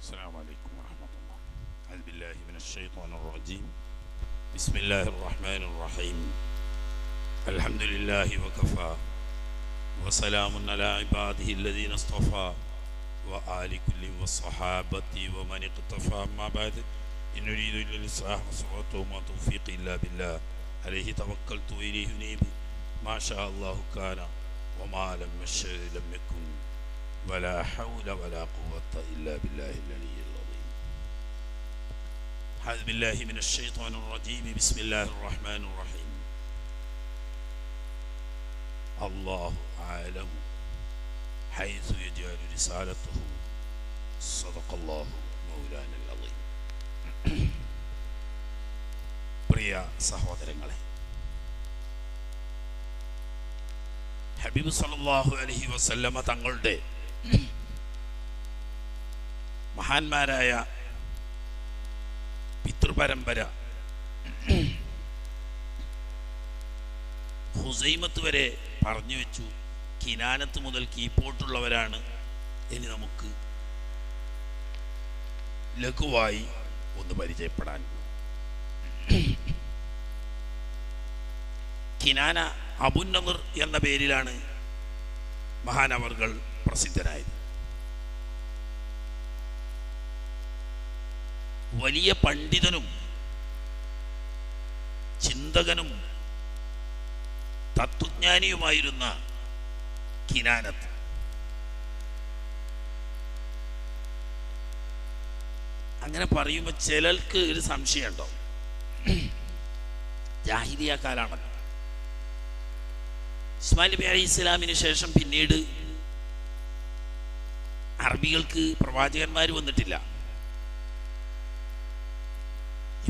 السلام عليكم ورحمة الله. أعوذ بالله من الشيطان الرجيم. بسم الله الرحمن الرحيم. الحمد لله وكفى وسلام على عباده الذين اصطفى وآل كل والصحابة ومن اقتفى. أما بعد إن أريد إلا الإصلاح ما استطعت وما توفيقي إلا بالله عليه توكلت وإليه أنيب. ما شاء الله كان وما لم يشأ لم يكن ولا حول ولا قوة إلا بالله العلي العظيم. أعوذ بالله من الشيطان الرجيم. بسم الله الرحمن الرحيم. الله أعلم حيث يجعل رسالته. صدق الله مولانا العظيم. പ്രിയ സഹോദരങ്ങളെ, ഹബീബ് സല്ലല്ലാഹു അലൈഹി വസല്ലമ തങ്ങളുടെ മഹാന്മാരായ പിതൃപരമ്പര ഹുസൈമത്ത് വരെ പറഞ്ഞു വെച്ചു. കിനാനത്ത് മുതൽ കീപ്പോട്ടുള്ളവരാണ്. ഇനി നമുക്ക് ലഘുവായി ഒന്ന് പരിചയപ്പെടാൻ. കിനാന അബുന്നദർ എന്ന പേരിലാണ് മഹാനവർകൾ പ്രസിദ്ധരായത്. വലിയ പണ്ഡിതനും ചിന്തകനും തത്വജ്ഞാനിയുമായിരുന്ന കിനാനത്ത് അങ്ങനെ പറയുമ്പോൾ ചിലർക്ക് ഒരു സംശയമുണ്ടോ? ജാഹിലിയ കാലാണല്ലോ. ഇസ്മായിൽ നബി അലൈഹി ഇസ്ലാമിന് ശേഷം പിന്നീട് അറബികൾക്ക് പ്രവാചകന്മാർ വന്നിട്ടില്ല.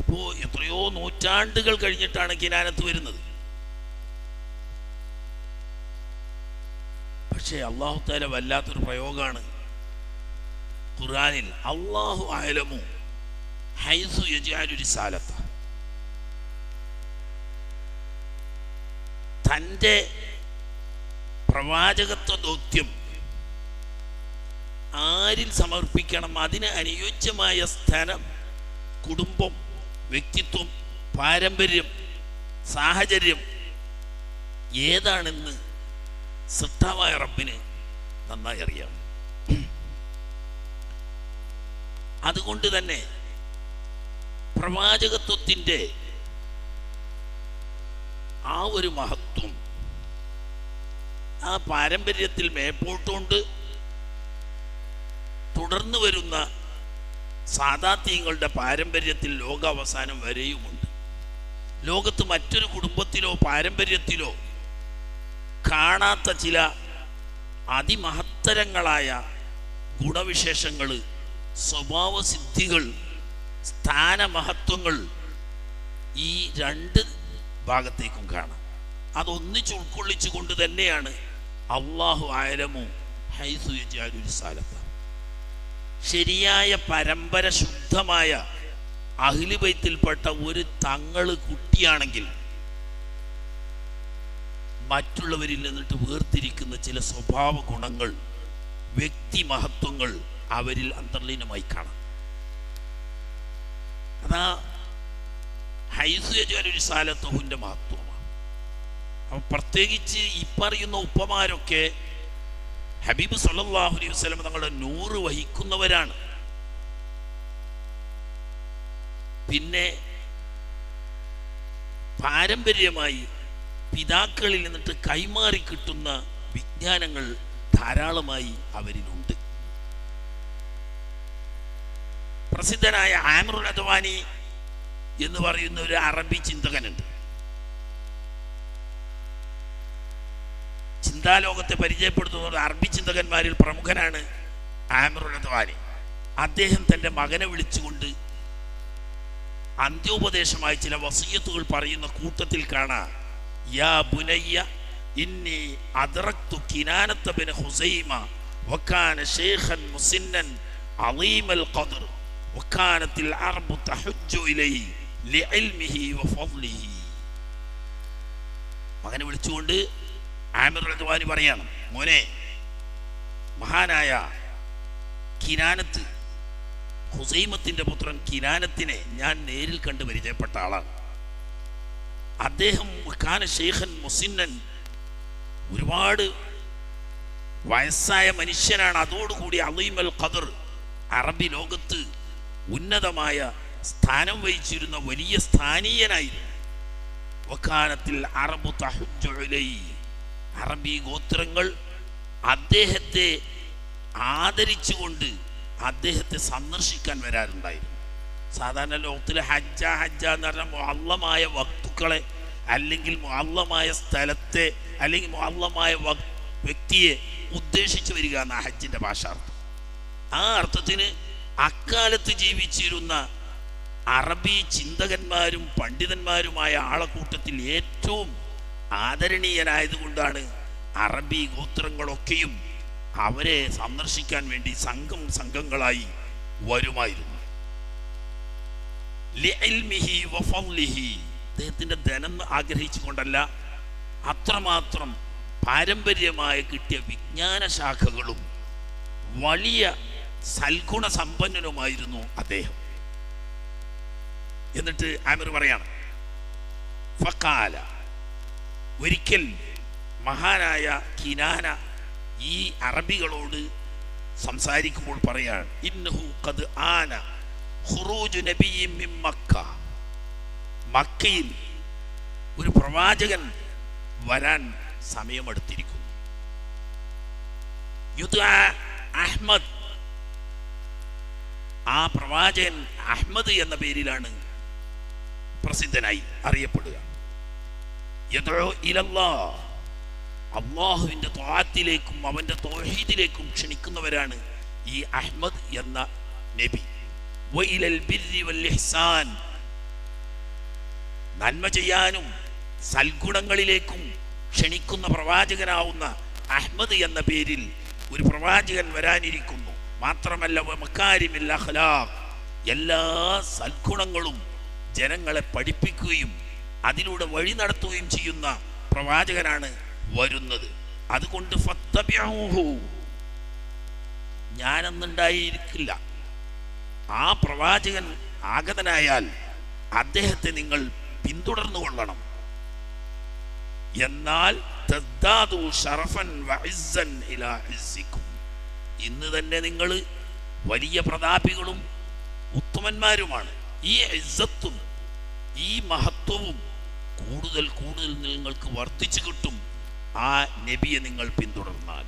ഇപ്പോ എത്രയോ നൂറ്റാണ്ടുകൾ കഴിഞ്ഞിട്ടാണ് കിനാനത്ത് വരുന്നത്. പക്ഷേ അല്ലാഹു തആല വല്ലാത്തൊരു പ്രയോഗമാണ് ഖുർആനിൽ. അല്ലാഹു അഅലമു ഹൈസു യജ്അലു റിസാലത. തൻ്റെ പ്രവാചകത്വ ദൗത്യം ആരിൽ സമർപ്പിക്കണം, അതിന് അനുയോജ്യമായ സ്ഥലം, കുടുംബം, വ്യക്തിത്വം, പാരമ്പര്യം, സാഹചര്യം ഏതാണെന്ന് സൃഷ്ടാവായ റബ്ബിന് നന്നായി അറിയാം. അതുകൊണ്ട് തന്നെ പ്രവാചകത്വത്തിൻ്റെ ആ ഒരു മഹത്വം ആ പാരമ്പര്യത്തിൽ മേപ്പോട്ടുകൊണ്ട് തുടർന്നു വരുന്ന സാദാത്യങ്ങളുടെ പാരമ്പര്യത്തിൽ ലോകാവസാനം വരെയുമുണ്ട്. ലോകത്ത് മറ്റൊരു കുടുംബത്തിലോ പാരമ്പര്യത്തിലോ കാണാത്ത ചില അതിമഹത്തരങ്ങളായ ഗുണവിശേഷങ്ങൾ, സ്വഭാവസിദ്ധികൾ, സ്ഥാനമഹത്വങ്ങൾ ഈ രണ്ട് ഭാഗത്തേക്കും കാണാം. അതൊന്നിച്ച് ഉൾക്കൊള്ളിച്ചു കൊണ്ട് തന്നെയാണ് അല്ലാഹു അഅലമു ഹൈസു യജ്അലു റിസാലത. ശരിയായ പരമ്പര ശുദ്ധമായ അഹ്ലു ബൈത്തിൽപ്പെട്ട ഒരു തങ്ങള് കുട്ടിയാണെങ്കിൽ മറ്റുള്ളവരിൽ നിന്നിട്ട് വേർതിരിക്കുന്ന ചില സ്വഭാവ ഗുണങ്ങൾ, വ്യക്തി മഹത്വങ്ങൾ അവരിൽ അന്തർലീനമായി കാണാം. അതാ ഹൈസു യജ്അലു റിസാലത്തുഹുവിൻ്റെ മഹത്വമാണ്. അപ്പം പ്രത്യേകിച്ച് ഈ പറയുന്ന ഉപ്പമാരൊക്കെ ഹബീബ് സല്ലല്ലാഹു അലൈഹി വസല്ലം തങ്ങളുടെ നൂറ് വഹിക്കുന്നവരാണ്. പിന്നെ പാരമ്പര്യമായി പിതാക്കളിൽ നിന്നിട്ട് കൈമാറി കിട്ടുന്ന വിജ്ഞാനങ്ങൾ ധാരാളമായി അവരിലുണ്ട്. പ്രസിദ്ധനായ ആമിറുൽ അദ്വാനി എന്ന് പറയുന്ന ഒരു അറബി ചിന്തകനുണ്ട്. ചിന്താലോകത്തെ പരിചയപ്പെടുത്തുന്ന അറബി ചിന്തകന്മാരിൽ പ്രമുഖനാണ് ആമിറുൽ അദ്വാനി. അദ്ദേഹം തൻ്റെ മകനെ വിളിച്ചുകൊണ്ട് അന്ത്യോപദേശമായി ചില വസിയത്തുകൾ പറയുന്ന കൂട്ടത്തിൽ കാണാം, യാ ബുനയ്യ ഇന്നി അദ്റക്തു കിനാനത ബിൻ ഹുസൈമ വകാന ശൈഖൻ മുസിന്നൻ അളീമൽ ഖദ്ർ വകാനത്തിൽ അറബു തഹജ്ജു ഇലൈഹി ലിഇൽമിഹി വഫദ്ലിഹി. മകനെ വിളിച്ചുകൊണ്ട് ആമിറുൽ അദ്വാനി പറയാണ്, മോനെ, മഹാനായ കിനാനത്ത് ഖുസൈമത്തിന്റെ പുത്രൻ കിനാനത്തിനെ ഞാൻ നേരിൽ കണ്ട് പരിചയപ്പെട്ട ആളാണ്. അദ്ദേഹം കാന ശൈഖൻ മുസിന്നൻ, ഒരുപാട് വയസ്സായ മനുഷ്യനാണ്. അതോടുകൂടി അളീമൽ ഖദർ, അറബി ലോകത്ത് ഉന്നതമായ സ്ഥാനം വഹിച്ചിരുന്ന വലിയ സ്ഥാനീയനായിരുന്നു. വക്കാനത്തിൽ അറബു തഹുജ്ജു ഇലൈഹി, അറബി ഗോത്രങ്ങൾ അദ്ദേഹത്തെ ആദരിച്ചുകൊണ്ട് അദ്ദേഹത്തെ സന്ദർശിക്കാൻ വരാറുണ്ടായിരുന്നു. സാധാരണ ലോകത്തിൽ ഹജ്ജ എന്ന് പറഞ്ഞാൽ മുഅല്ലമായ വക്തുക്കളെ, അല്ലെങ്കിൽ മുഅല്ലമായ സ്ഥലത്തെ, അല്ലെങ്കിൽ മുഅല്ലമായ വ്യക്തിയെ ഉദ്ദേശിച്ച് വരിക എന്ന ഹജ്ജിന്റെ ഭാഷാർത്ഥം. ആ അർത്ഥത്തിന് അക്കാലത്ത് ജീവിച്ചിരുന്ന അറബി ചിന്തകന്മാരും പണ്ഡിതന്മാരുമായ ആളക്കൂട്ടത്തിൽ ഏറ്റവും ആദരണീയനായതുകൊണ്ടാണ് അറബി ഗോത്രങ്ങളൊക്കെയും അവരെ സന്ദർശിക്കാൻ വേണ്ടി സംഘങ്ങളായി വരുമായിരുന്നു. അദ്ദേഹത്തിന്റെ ധനം ആഗ്രഹിച്ചുകൊണ്ടല്ല, അത്രമാത്രം പാരമ്പര്യമായി കിട്ടിയ വിജ്ഞാന ശാഖകളും വലിയ സൽഗുണ സമ്പന്നനുമായിരുന്നു അദ്ദേഹം. എന്നിട്ട് ആമിർ പറയാണ്, ഫഖാല, ഒരിക്കൽ മഹാനായ കിനാന ഈ അറബികളോട് സംസാരിക്കുമ്പോൾ പറയാണ്, ഇന്നഹു ഖദ് ആന ഖുറൂജു നബിയ്യിൻ മിൻ മക്ക, മക്കയിൽ ഒരു പ്രവാചകൻ വരാൻ സമയമെടുത്തിരിക്കുന്നു. യുദ്ആ അഹ്മദ്, ആ പ്രവാചകൻ അഹ്മദ് എന്ന പേരിലാണ് പ്രസിദ്ധനായി അറിയപ്പെടുക. യദ്ഉ ഇലല്ലാഹ്, അല്ലാഹുവിന്റെ ത്വാഅത്തിലേക്കും അവന്റെ തൗഹീദിലേക്കും ക്ഷണിക്കുന്നവരാണ് ഈ അഹ്മദ് എന്ന നബി. വഇലൽ ബിർരി വൽ ഇഹ്സാൻ, നന്മ ചെയ്യാനും സൽഗുണങ്ങളിലേക്കും ക്ഷണിക്കുന്ന പ്രവാചകനാവുന്ന അഹ്മദ് എന്ന പേരിൽ ഒരു പ്രവാചകൻ വരാനിരിക്കുന്നു. മാത്രമല്ല മക്കാരിമിൽ അഖ്ലാഖ്, എല്ലാ സൽഗുണങ്ങളും ജനങ്ങളെ പഠിപ്പിക്കുകയും അതിലൂടെ വഴി നടത്തുകയും ചെയ്യുന്ന പ്രവാചകനാണ് വരുന്നത്. അതുകൊണ്ട് ഫത്തബിഊഹു, ഞാനന്നുണ്ടായിരിക്കില്ല, ആ പ്രവാചകൻ ആഗതനായാൽ അദ്ദേഹത്തെ നിങ്ങൾ പിന്തുടർന്നു കൊള്ളണം. എന്നാൽ തസ്ദാദു ശറഫൻ വഇസ്സൻ ഇലാ ഇസ്സിക്കും, ഇന്ന് തന്നെ നിങ്ങൾ വലിയ പ്രതാപികളും ഉത്തമന്മാരുമാണ്. ഈ ഇസ്സത്തും ഈ മഹത്വവും കൂടുതൽ കൂടുതൽ നിങ്ങൾക്ക് വർദ്ധിച്ചു കിട്ടും ആ നബിയെ നിങ്ങൾ പിന്തുടർന്നാൽ.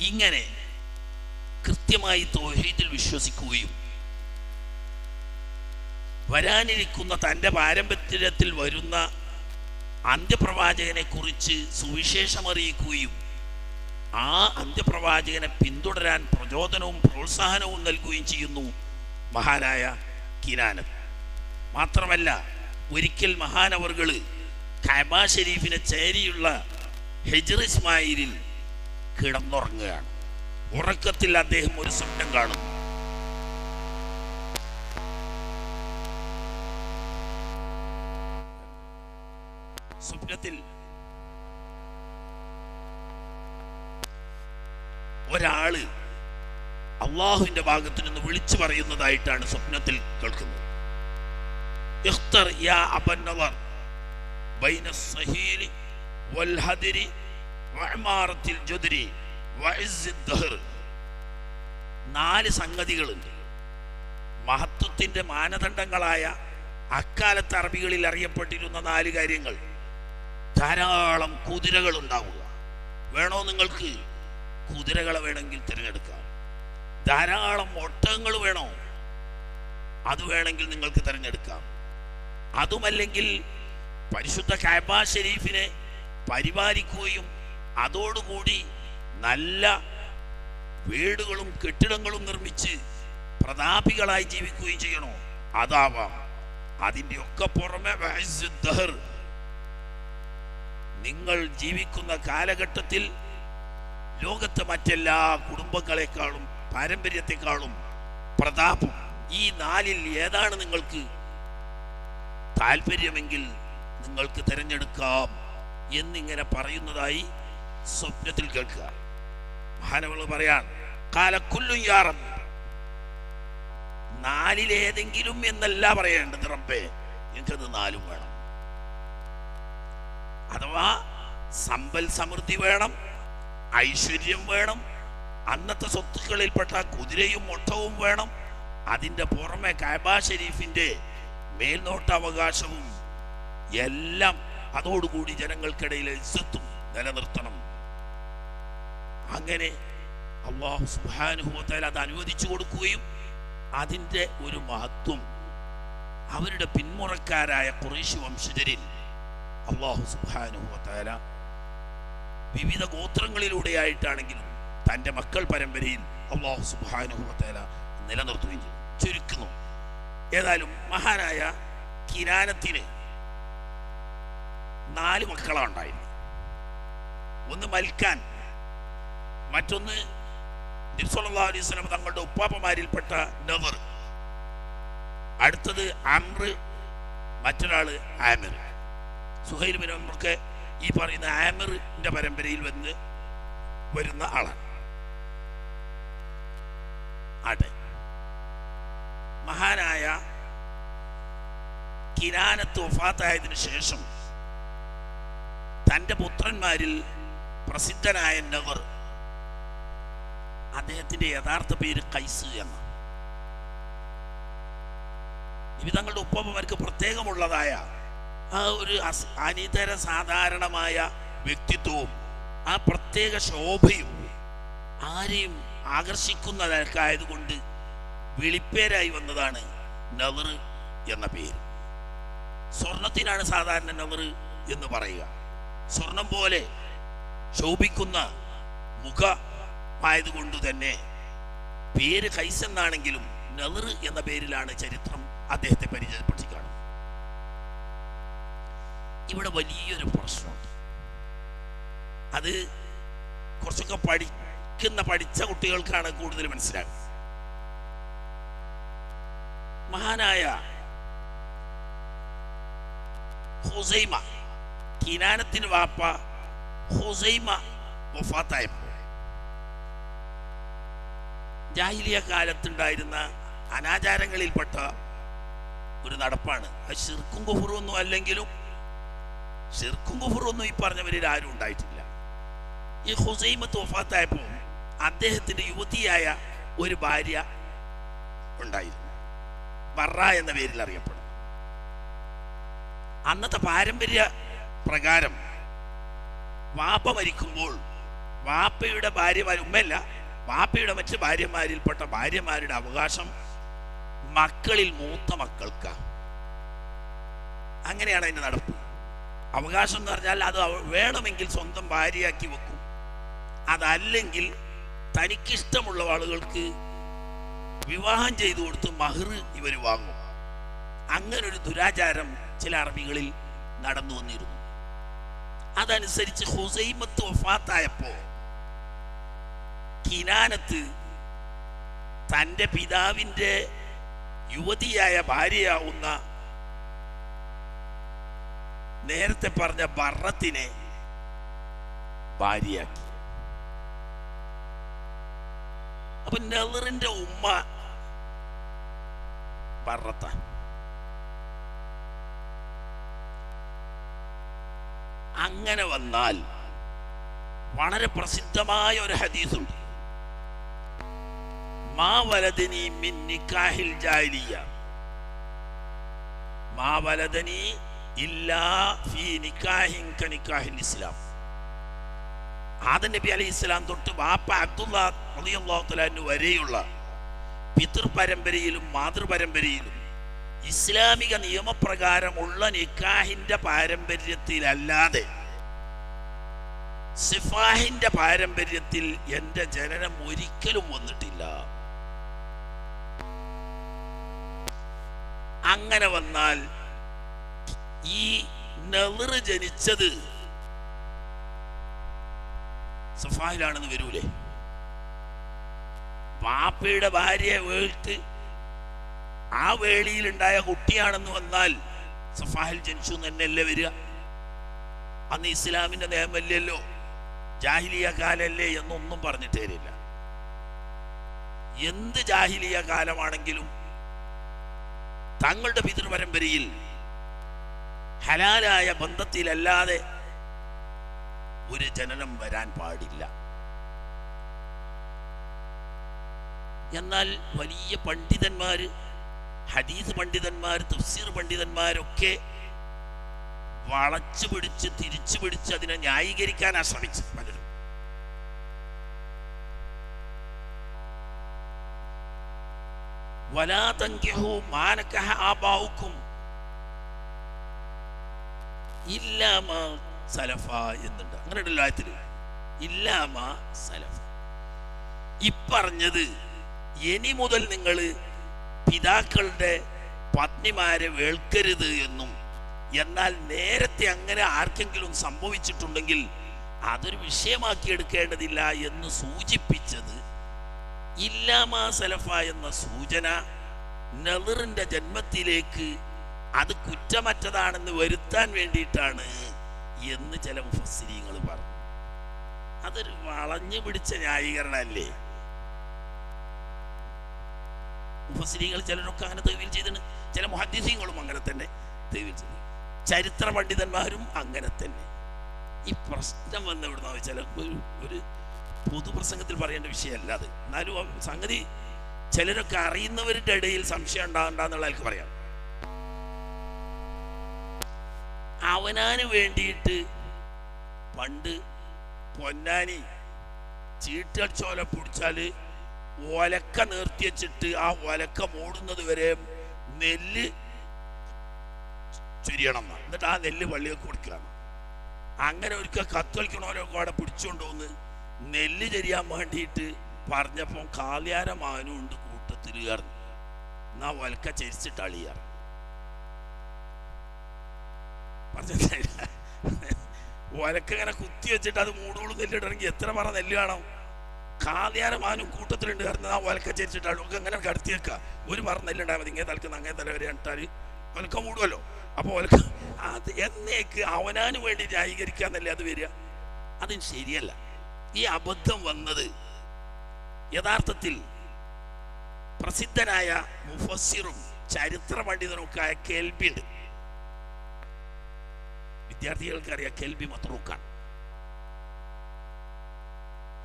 ഇങ്ങനെ കൃത്യമായി തൗഹീദിൽ വിശ്വസിക്കുകയും വരാനിരിക്കുന്ന തൻ്റെ പാരമ്പര്യത്തിൽ വരുന്ന അന്ത്യപ്രവാചകനെ കുറിച്ച് സുവിശേഷം അറിയിക്കുകയും ആ അന്ത്യപ്രവാചകനെ പിന്തുടരാൻ പ്രചോദനവും പ്രോത്സാഹനവും നൽകുകയും ചെയ്യുന്നു മഹാനായ കിനാനത്ത്. മാത്രമല്ല, ഒരിക്കൽ മഹാനവർകൾ കഅബ ഷരീഫിനെ ചേരിയുള്ള ഹിജ്ർ ഇസ്മായിലിൽ കിടന്നുറങ്ങുകയാണ്. ഉറക്കത്തിൽ അദ്ദേഹം ഒരു സ്വപ്നം കാണുന്നു. സ്വപ്നത്തിൽ ഒരാള് അള്ളാഹുവിന്റെ ഭാഗത്തു നിന്ന് വിളിച്ചു പറയുന്നതായിട്ടാണ് സ്വപ്നത്തിൽ കേൾക്കുന്നത്. ഇഖ്തർ യാ അബൻ നളർ ബൈന സഹീലി വൽ ഹദിരി വഅമാറത്തിൽ ജുദ്രി വഇസ്സി ദഹർ. 4 സംഗതികളുണ്ട്. മഹത്വത്തിന്റെ മാനദണ്ഡങ്ങളായ അക്കാലത്ത് അറബികളിൽ അറിയപ്പെട്ടിരുന്ന 4 കാര്യങ്ങൾ. ധാരാളം കുതിരകൾ ഉണ്ടാവുക. വേണോ നിങ്ങൾക്ക്? കുതിരകളെ വേണമെങ്കിൽ തിരഞ്ഞെടുക്കാം. ധാരാളം ഒട്ടകങ്ങൾ വേണോ? അത് വേണമെങ്കിൽ നിങ്ങൾക്ക് തിരഞ്ഞെടുക്കാം. അതുമല്ലെങ്കിൽ പരിശുദ്ധ കഅബ ഷരീഫിനെ പരിപാലിക്കുകയും അതോടുകൂടി നല്ല വീടുകളും കെട്ടിടങ്ങളും നിർമ്മിച്ച് പ്രതാപികളായി ജീവിക്കുകയും ചെയ്യണോ? അതാവാം. അതിൻ്റെ ഒക്കെ പുറമെ നിങ്ങൾ ജീവിക്കുന്ന കാലഘട്ടത്തിൽ ലോകത്തെ മറ്റെല്ലാ കുടുംബങ്ങളെക്കാളും പാരമ്പര്യത്തെക്കാളും പ്രതാപം, ഈ 4-ൽ ഏതാണ് നിങ്ങൾക്ക് താല്പര്യമെങ്കിൽ നിങ്ങൾക്ക് തിരഞ്ഞെടുക്കാം എന്നിങ്ങനെ പറയുന്നതായി സ്വപ്നത്തിൽ കേൾക്കുക. മഹാനവകൾ പറയാൻ ഖാല കുല്ലു യാ റബ്ബ്, നാലിലേതെങ്കിലും എന്നല്ല പറയേണ്ടത്, റബ്ബേ എനിക്കത് നാലും വേണം. അഥവാ സമ്പൽ സമൃദ്ധി വേണം, ഐശ്വര്യം വേണം, അന്നത്തെ സ്വത്തുക്കളിൽപ്പെട്ട കുതിരയും ഒട്ടവും വേണം, അതിൻ്റെ പുറമെ കഅബ ഷരീഫിന്റെ മേൽനോട്ടാവകാശവും എല്ലാം, അതോടുകൂടി ജനങ്ങൾക്കിടയിൽ ഇസ്സത്തും നിലനിർത്തണം. അങ്ങനെ അല്ലാഹു സുബ്ഹാനഹു വ തആല അത് അനുവദിച്ചു കൊടുക്കുകയും അതിൻ്റെ ഒരു മഹത്വം അവരുടെ പിന്മുറക്കാരായ ഖുറൈശ് വംശജരിൽ അല്ലാഹു സുബ്ഹാനഹു വ തആല വിവിധ ഗോത്രങ്ങളിലൂടെയായിട്ടാണെങ്കിലും തൻ്റെ മക്കൾ പരമ്പരയിൽ അല്ലാഹു സുബ്ഹാനഹു വ തആല നിലനിർത്തുകയും ചെയ്തു. ചുരുക്കുന്നു, ഏതായാലും മഹാനായ കിനാനത്തിന് 4 മക്കളാണ് ഉണ്ടായിരുന്നത്. ഒന്ന് മൽക്കാൻ, മറ്റൊന്ന് നബി സല്ലല്ലാഹു അലൈഹി വസല്ലം തങ്ങളുടെ ഉപ്പാപ്പമാരിൽപ്പെട്ട നദർ, അടുത്തത് അംർ, മറ്റൊരാള് ആമിർ. സുഹൈൽ ബിൻ അംറൊക്കെ ഈ പറയുന്ന ആമിറിന്റെ പരമ്പരയിൽ വരുന്ന ആളാണ്. ആട്ടെ, മഹാനായ കിനാനത്ത് വഫാത്തായതിനു ശേഷം തൻ്റെ പുത്രന്മാരിൽ പ്രസിദ്ധനായ നദർ, അദ്ദേഹത്തിന്റെ യഥാർത്ഥ പേര് ഖൈസ് എന്ന, ഇവ തങ്ങളുടെ ഉപ്പമാർക്ക് പ്രത്യേകമുള്ളതായ ആ ഒരു അനിതര സാധാരണമായ വ്യക്തിത്വവും ആ പ്രത്യേക ശോഭയും ആരെയും ആകർഷിക്കുന്നതായതുകൊണ്ട് വിളിപ്പേരായി വന്നതാണ് നദർ എന്ന പേര്. സ്വർണത്തിനാണ് സാധാരണ നദർ എന്ന് പറയുക. സ്വർണം പോലെ ശോഭിക്കുന്ന മുഖമായതുകൊണ്ട് തന്നെ പേര് ഖൈസ് എന്നാണെങ്കിലും നദർ എന്ന പേരിലാണ് ചരിത്രം അദ്ദേഹത്തെ പരിചയപ്പെടുത്തി കാണുന്നത്. ഇവിടെ വലിയൊരു പ്രശ്നമുണ്ട്. അത് കുറച്ചൊക്കെ പഠിച്ച കുട്ടികൾക്കാണ് കൂടുതൽ മനസ്സിലാകുന്നത്. മഹാനായ ഹുസൈമ, കിനാനത്തിന് വാപ്പ ഹുസൈമ വഫാത്തായപ്പോൾ ജാഹിലിയ കാലത്തുണ്ടായിരുന്ന അനാചാരങ്ങളിൽപ്പെട്ട ഒരു നടപ്പാണ്. അത് ശിർക്കും കുഫറും ഒന്നും അല്ലെങ്കിലും, ശിർക്കും കുഫറും ഈ പറഞ്ഞവരിൽ ആരും ഉണ്ടായിട്ടില്ല. ഈ ഹുസൈമത്ത് വഫാത്തായപ്പോൾ അദ്ദേഹത്തിന്റെ യുവതിയായ ഒരു ഭാര്യ ഉണ്ടായിരുന്നു, ബറ എന്ന പേരിൽ അറിയപ്പെടും. അന്നത്തെ പാരമ്പര്യ പ്രകാരം വാപ്പ മരിക്കുമ്പോൾ വാപ്പയുടെ ഭാര്യമാർ, ഉമ്മയല്ല, വാപ്പയുടെ മറ്റ് ഭാര്യമാരിൽപ്പെട്ട ഭാര്യമാരുടെ അവകാശം മക്കളിൽ മൂത്ത മക്കൾക്ക്. അങ്ങനെയാണ് അതിന്റെ നടപ്പ്. അവകാശം എന്ന് പറഞ്ഞാൽ അത് വേണമെങ്കിൽ സ്വന്തം ഭാര്യയാക്കി വെക്കും, അതല്ലെങ്കിൽ തനിക്കിഷ്ടമുള്ള ആളുകൾക്ക് വിവാഹം ചെയ്തു കൊടുത്ത് മഹർ ഇവർ വാങ്ങും. അങ്ങനൊരു ദുരാചാരം ചില അറബികളിൽ നടന്നു വന്നിരുന്നു. അതനുസരിച്ച് ഹുസൈമത്ത് വഫാത്തായപ്പോ കിനാനത്ത് തൻ്റെ പിതാവിൻ്റെ യുവതിയായ ഭാര്യയാവുന്ന നേരത്തെ പറഞ്ഞ ബറത്തിനെ ഭാര്യയാക്കി. അപ്പൊ നദറിന്റെ ഉമ്മ ബറത്ത. അങ്ങനെ വന്നാൽ വളരെ പ്രസിദ്ധമായ ഒരു ഹദീസുണ്ട്, മാ വലദനി മിൻ നിക്കാഹിൽ ജാഹിലിയ്യ മാ വലദനി ഇല്ലാ ഫീ നിക്കാഹിൻ കനിക്കാഹിൽ ഇസ്ലാം. ആദം നബി അലൈഹിസ്സലാം തൊട്ട് വാപ്പ അബ്ദുല്ലാഹ് റളിയല്ലാഹു തആല അൻഹു വരെയുള്ള പിതൃ പരമ്പരയിലും മാതൃപരമ്പരയിലും ഇസ്ലാമിക നിയമപ്രകാരമുള്ള നിക്കാഹിന്റെ പാരമ്പര്യത്തിലല്ലാതെ സിഫാഹിന്റെ പാരമ്പര്യത്തിൽ എന്റെ ജനനം ഒരിക്കലും വന്നിട്ടില്ല. അങ്ങനെ വന്നാൽ ഈ നദർ ജനിച്ചത് സിഫാഹിലാണെന്ന് വരൂലേ? വാപ്പയുടെ ഭാര്യയെ വേൾട്ട് ആ വേളിയിലുണ്ടായ കുട്ടിയാണെന്ന് വന്നാൽ സഫാഹിൽ ജനിച്ചു തന്നെയല്ലേ വരിക? അന്ന് ഇസ്ലാമിന്റെ നിയമമല്ലല്ലോ, ജാഹിലിയ കാലല്ലേ എന്നൊന്നും പറഞ്ഞിട്ട് തരില്ല. എന്ത് ജാഹിലിയ കാലമാണെങ്കിലും തങ്ങളുടെ പിതൃപരമ്പരയിൽ ഹലാലായ ബന്ധത്തിലല്ലാതെ ഒരു ജനനം വരാൻ പാടില്ല. എന്നാൽ വലിയ പണ്ഡിതന്മാര്, ഹദീസ് പണ്ഡിതന്മാർ, തഫ്സീർ പണ്ഡിതന്മാരൊക്കെ വളച്ചു പിടിച്ച് തിരിച്ചു പിടിച്ച് അതിനെ ന്യായീകരിക്കാനാണ് ശ്രമിച്ചത്. പലരും വലാ തൻകിഹു മാ നകഹ ആബാഉക്കും ഇല്ലാ മാ സലഫ എന്നുണ്ട്. അങ്ങനെയുള്ള ആയത്തില് ഇല്ലാ മാ സലഫ. ഇപ്പറഞ്ഞത് ഇനി മുതൽ നിങ്ങൾ പിതാക്കളുടെ പത്നിമാരെ വേൾക്കരുത് എന്നും, എന്നാൽ നേരത്തെ അങ്ങനെ ആർക്കെങ്കിലും സംഭവിച്ചിട്ടുണ്ടെങ്കിൽ അതൊരു വിഷയമാക്കി എടുക്കേണ്ടതില്ല എന്ന് സൂചിപ്പിച്ചത് ഇല്ലാമാ സലഫ എന്ന സൂചന നദറിന്റെ ജന്മത്തിലേക്ക് അത് കുറ്റമറ്റതാണെന്ന് വരുത്താൻ വേണ്ടിയിട്ടാണ് എന്ന് ചില മുഫസ്സിരീങ്ങൾ പറഞ്ഞു. അതൊരു വളഞ്ഞു പിടിച്ച ന്യായീകരണമല്ലേ? മുഫസ്സിരീങ്ങൾ ചിലരൊക്കെ അങ്ങനെ തൗവീൽ ചെയ്തിട്ടുണ്ട്, ചില മുഹദ്ദിസീങ്ങളും അങ്ങനെ തന്നെ തൗവീൽ ചെയ്തു, ചരിത്ര പണ്ഡിതന്മാരും അങ്ങനെ തന്നെ. ഈ പ്രശ്നം വന്ന എവിടുന്ന വെച്ചാൽ ഒരു പൊതുപ്രസംഗത്തിൽ പറയേണ്ട വിഷയമല്ല അത്. എന്നാലും സംഗതി ചിലരൊക്കെ അറിയുന്നവരുടെ ഇടയിൽ സംശയം ഉണ്ടാകണ്ടെന്നുള്ള ആൾക്ക് പറയാം. അവനാന് വേണ്ടിയിട്ട് പണ്ട് പൊന്നാനി ചീട്ടടിച്ചോല പിടിച്ചാല് ഒലക്ക നിർത്തി വെച്ചിട്ട് ആ ഒലക്ക മൂടുന്നത് വരെ നെല്ല് ചൊരിയണം, എന്നിട്ട് ആ നെല്ല് പള്ളിയൊക്കെ കൊടുക്കണം. അങ്ങനെ ഒരിക്കൽ കത്തൊലിക്കണോരൊക്കെ അവിടെ പിടിച്ചുകൊണ്ട് വന്ന് നെല്ല് ചൊരിയാൻ വേണ്ടിയിട്ട് പറഞ്ഞപ്പോൾ കാലിയാര മാനും ഉണ്ട് കൂട്ടത്തിൽ കയറുന്നു. എന്നാ ഒലക്ക ചരിച്ചിട്ട് അളിയാറ് ഒലക്ക ഇങ്ങനെ കുത്തി വെച്ചിട്ട് അത് മൂടോളം നെല്ലിടണമെങ്കിൽ എത്ര പറ നെല്ല് കാണാം? കാലിയാര മാനും കൂട്ടത്തിലുണ്ട് കാരണം ആ ഒലക്ക ചരിച്ചിട്ട് അളൊക്കെ അങ്ങനെ കടത്തി വെക്കുക. ഒരു പറ നെല്ലുണ്ടായാൽ മതി, ഇങ്ങനെ തലക്കുന്ന അങ്ങനെ തല വരെ ഇട്ടാൽ ഒലക്ക മൂടുമല്ലോ. അപ്പോൾ ഒലക്ക അത് എന്നേക്ക് അവനാന് വേണ്ടി ന്യായീകരിക്കാന്നല്ലേ അത് വരിക? അതും ശരിയല്ല. ഈ അബദ്ധം വന്നത് യഥാർത്ഥത്തിൽ പ്രസിദ്ധനായ മുഫസ്സിറും ചരിത്ര പണ്ഡിതനും ഒക്കെ ആയ കെൽബി ഉണ്ട്. വിദ്യാർത്ഥികൾക്ക് അറിയാം കെൽബി മത്റൂക്കാണ്.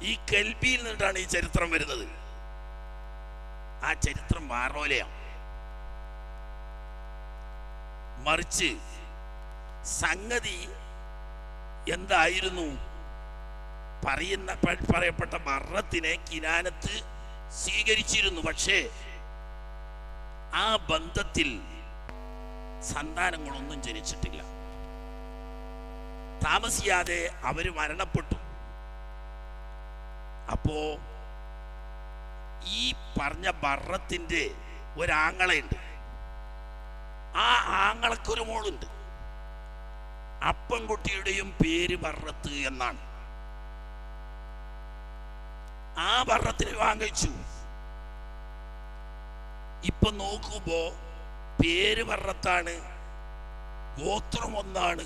ഈ കെൽബിയിൽ നിന്നിട്ടാണ് ഈ ചരിത്രം വരുന്നത്. ആ ചരിത്രം മാറോലയാണ്. മറിച്ച് സംഗതി എന്തായിരുന്നു? പറയപ്പെട്ട ബർറത്തിനെ കിനാനത്ത് സ്വീകരിച്ചിരുന്നു. പക്ഷേ ആ ബന്ധത്തിൽ സന്താനങ്ങളൊന്നും ജനിച്ചിട്ടില്ല. താമസിയാതെ അവര് മരണപ്പെട്ടു. അപ്പോ ഈ പറഞ്ഞ ബർറത്തിന്റെ ഒരാങ്ങളയുണ്ട്. ആ ആങ്ങളക്കൊരു മോളുണ്ട്. അപ്പൻകുട്ടിയുടെയും പേര് ബർറത്ത് എന്നാണ്. ആ ബർറത്തിന് വിവാഹം കഴിച്ചു. ഇപ്പൊ നോക്കുമ്പോ പേര് ബർറത്താണ്, ഗോത്രം ഒന്നാണ്,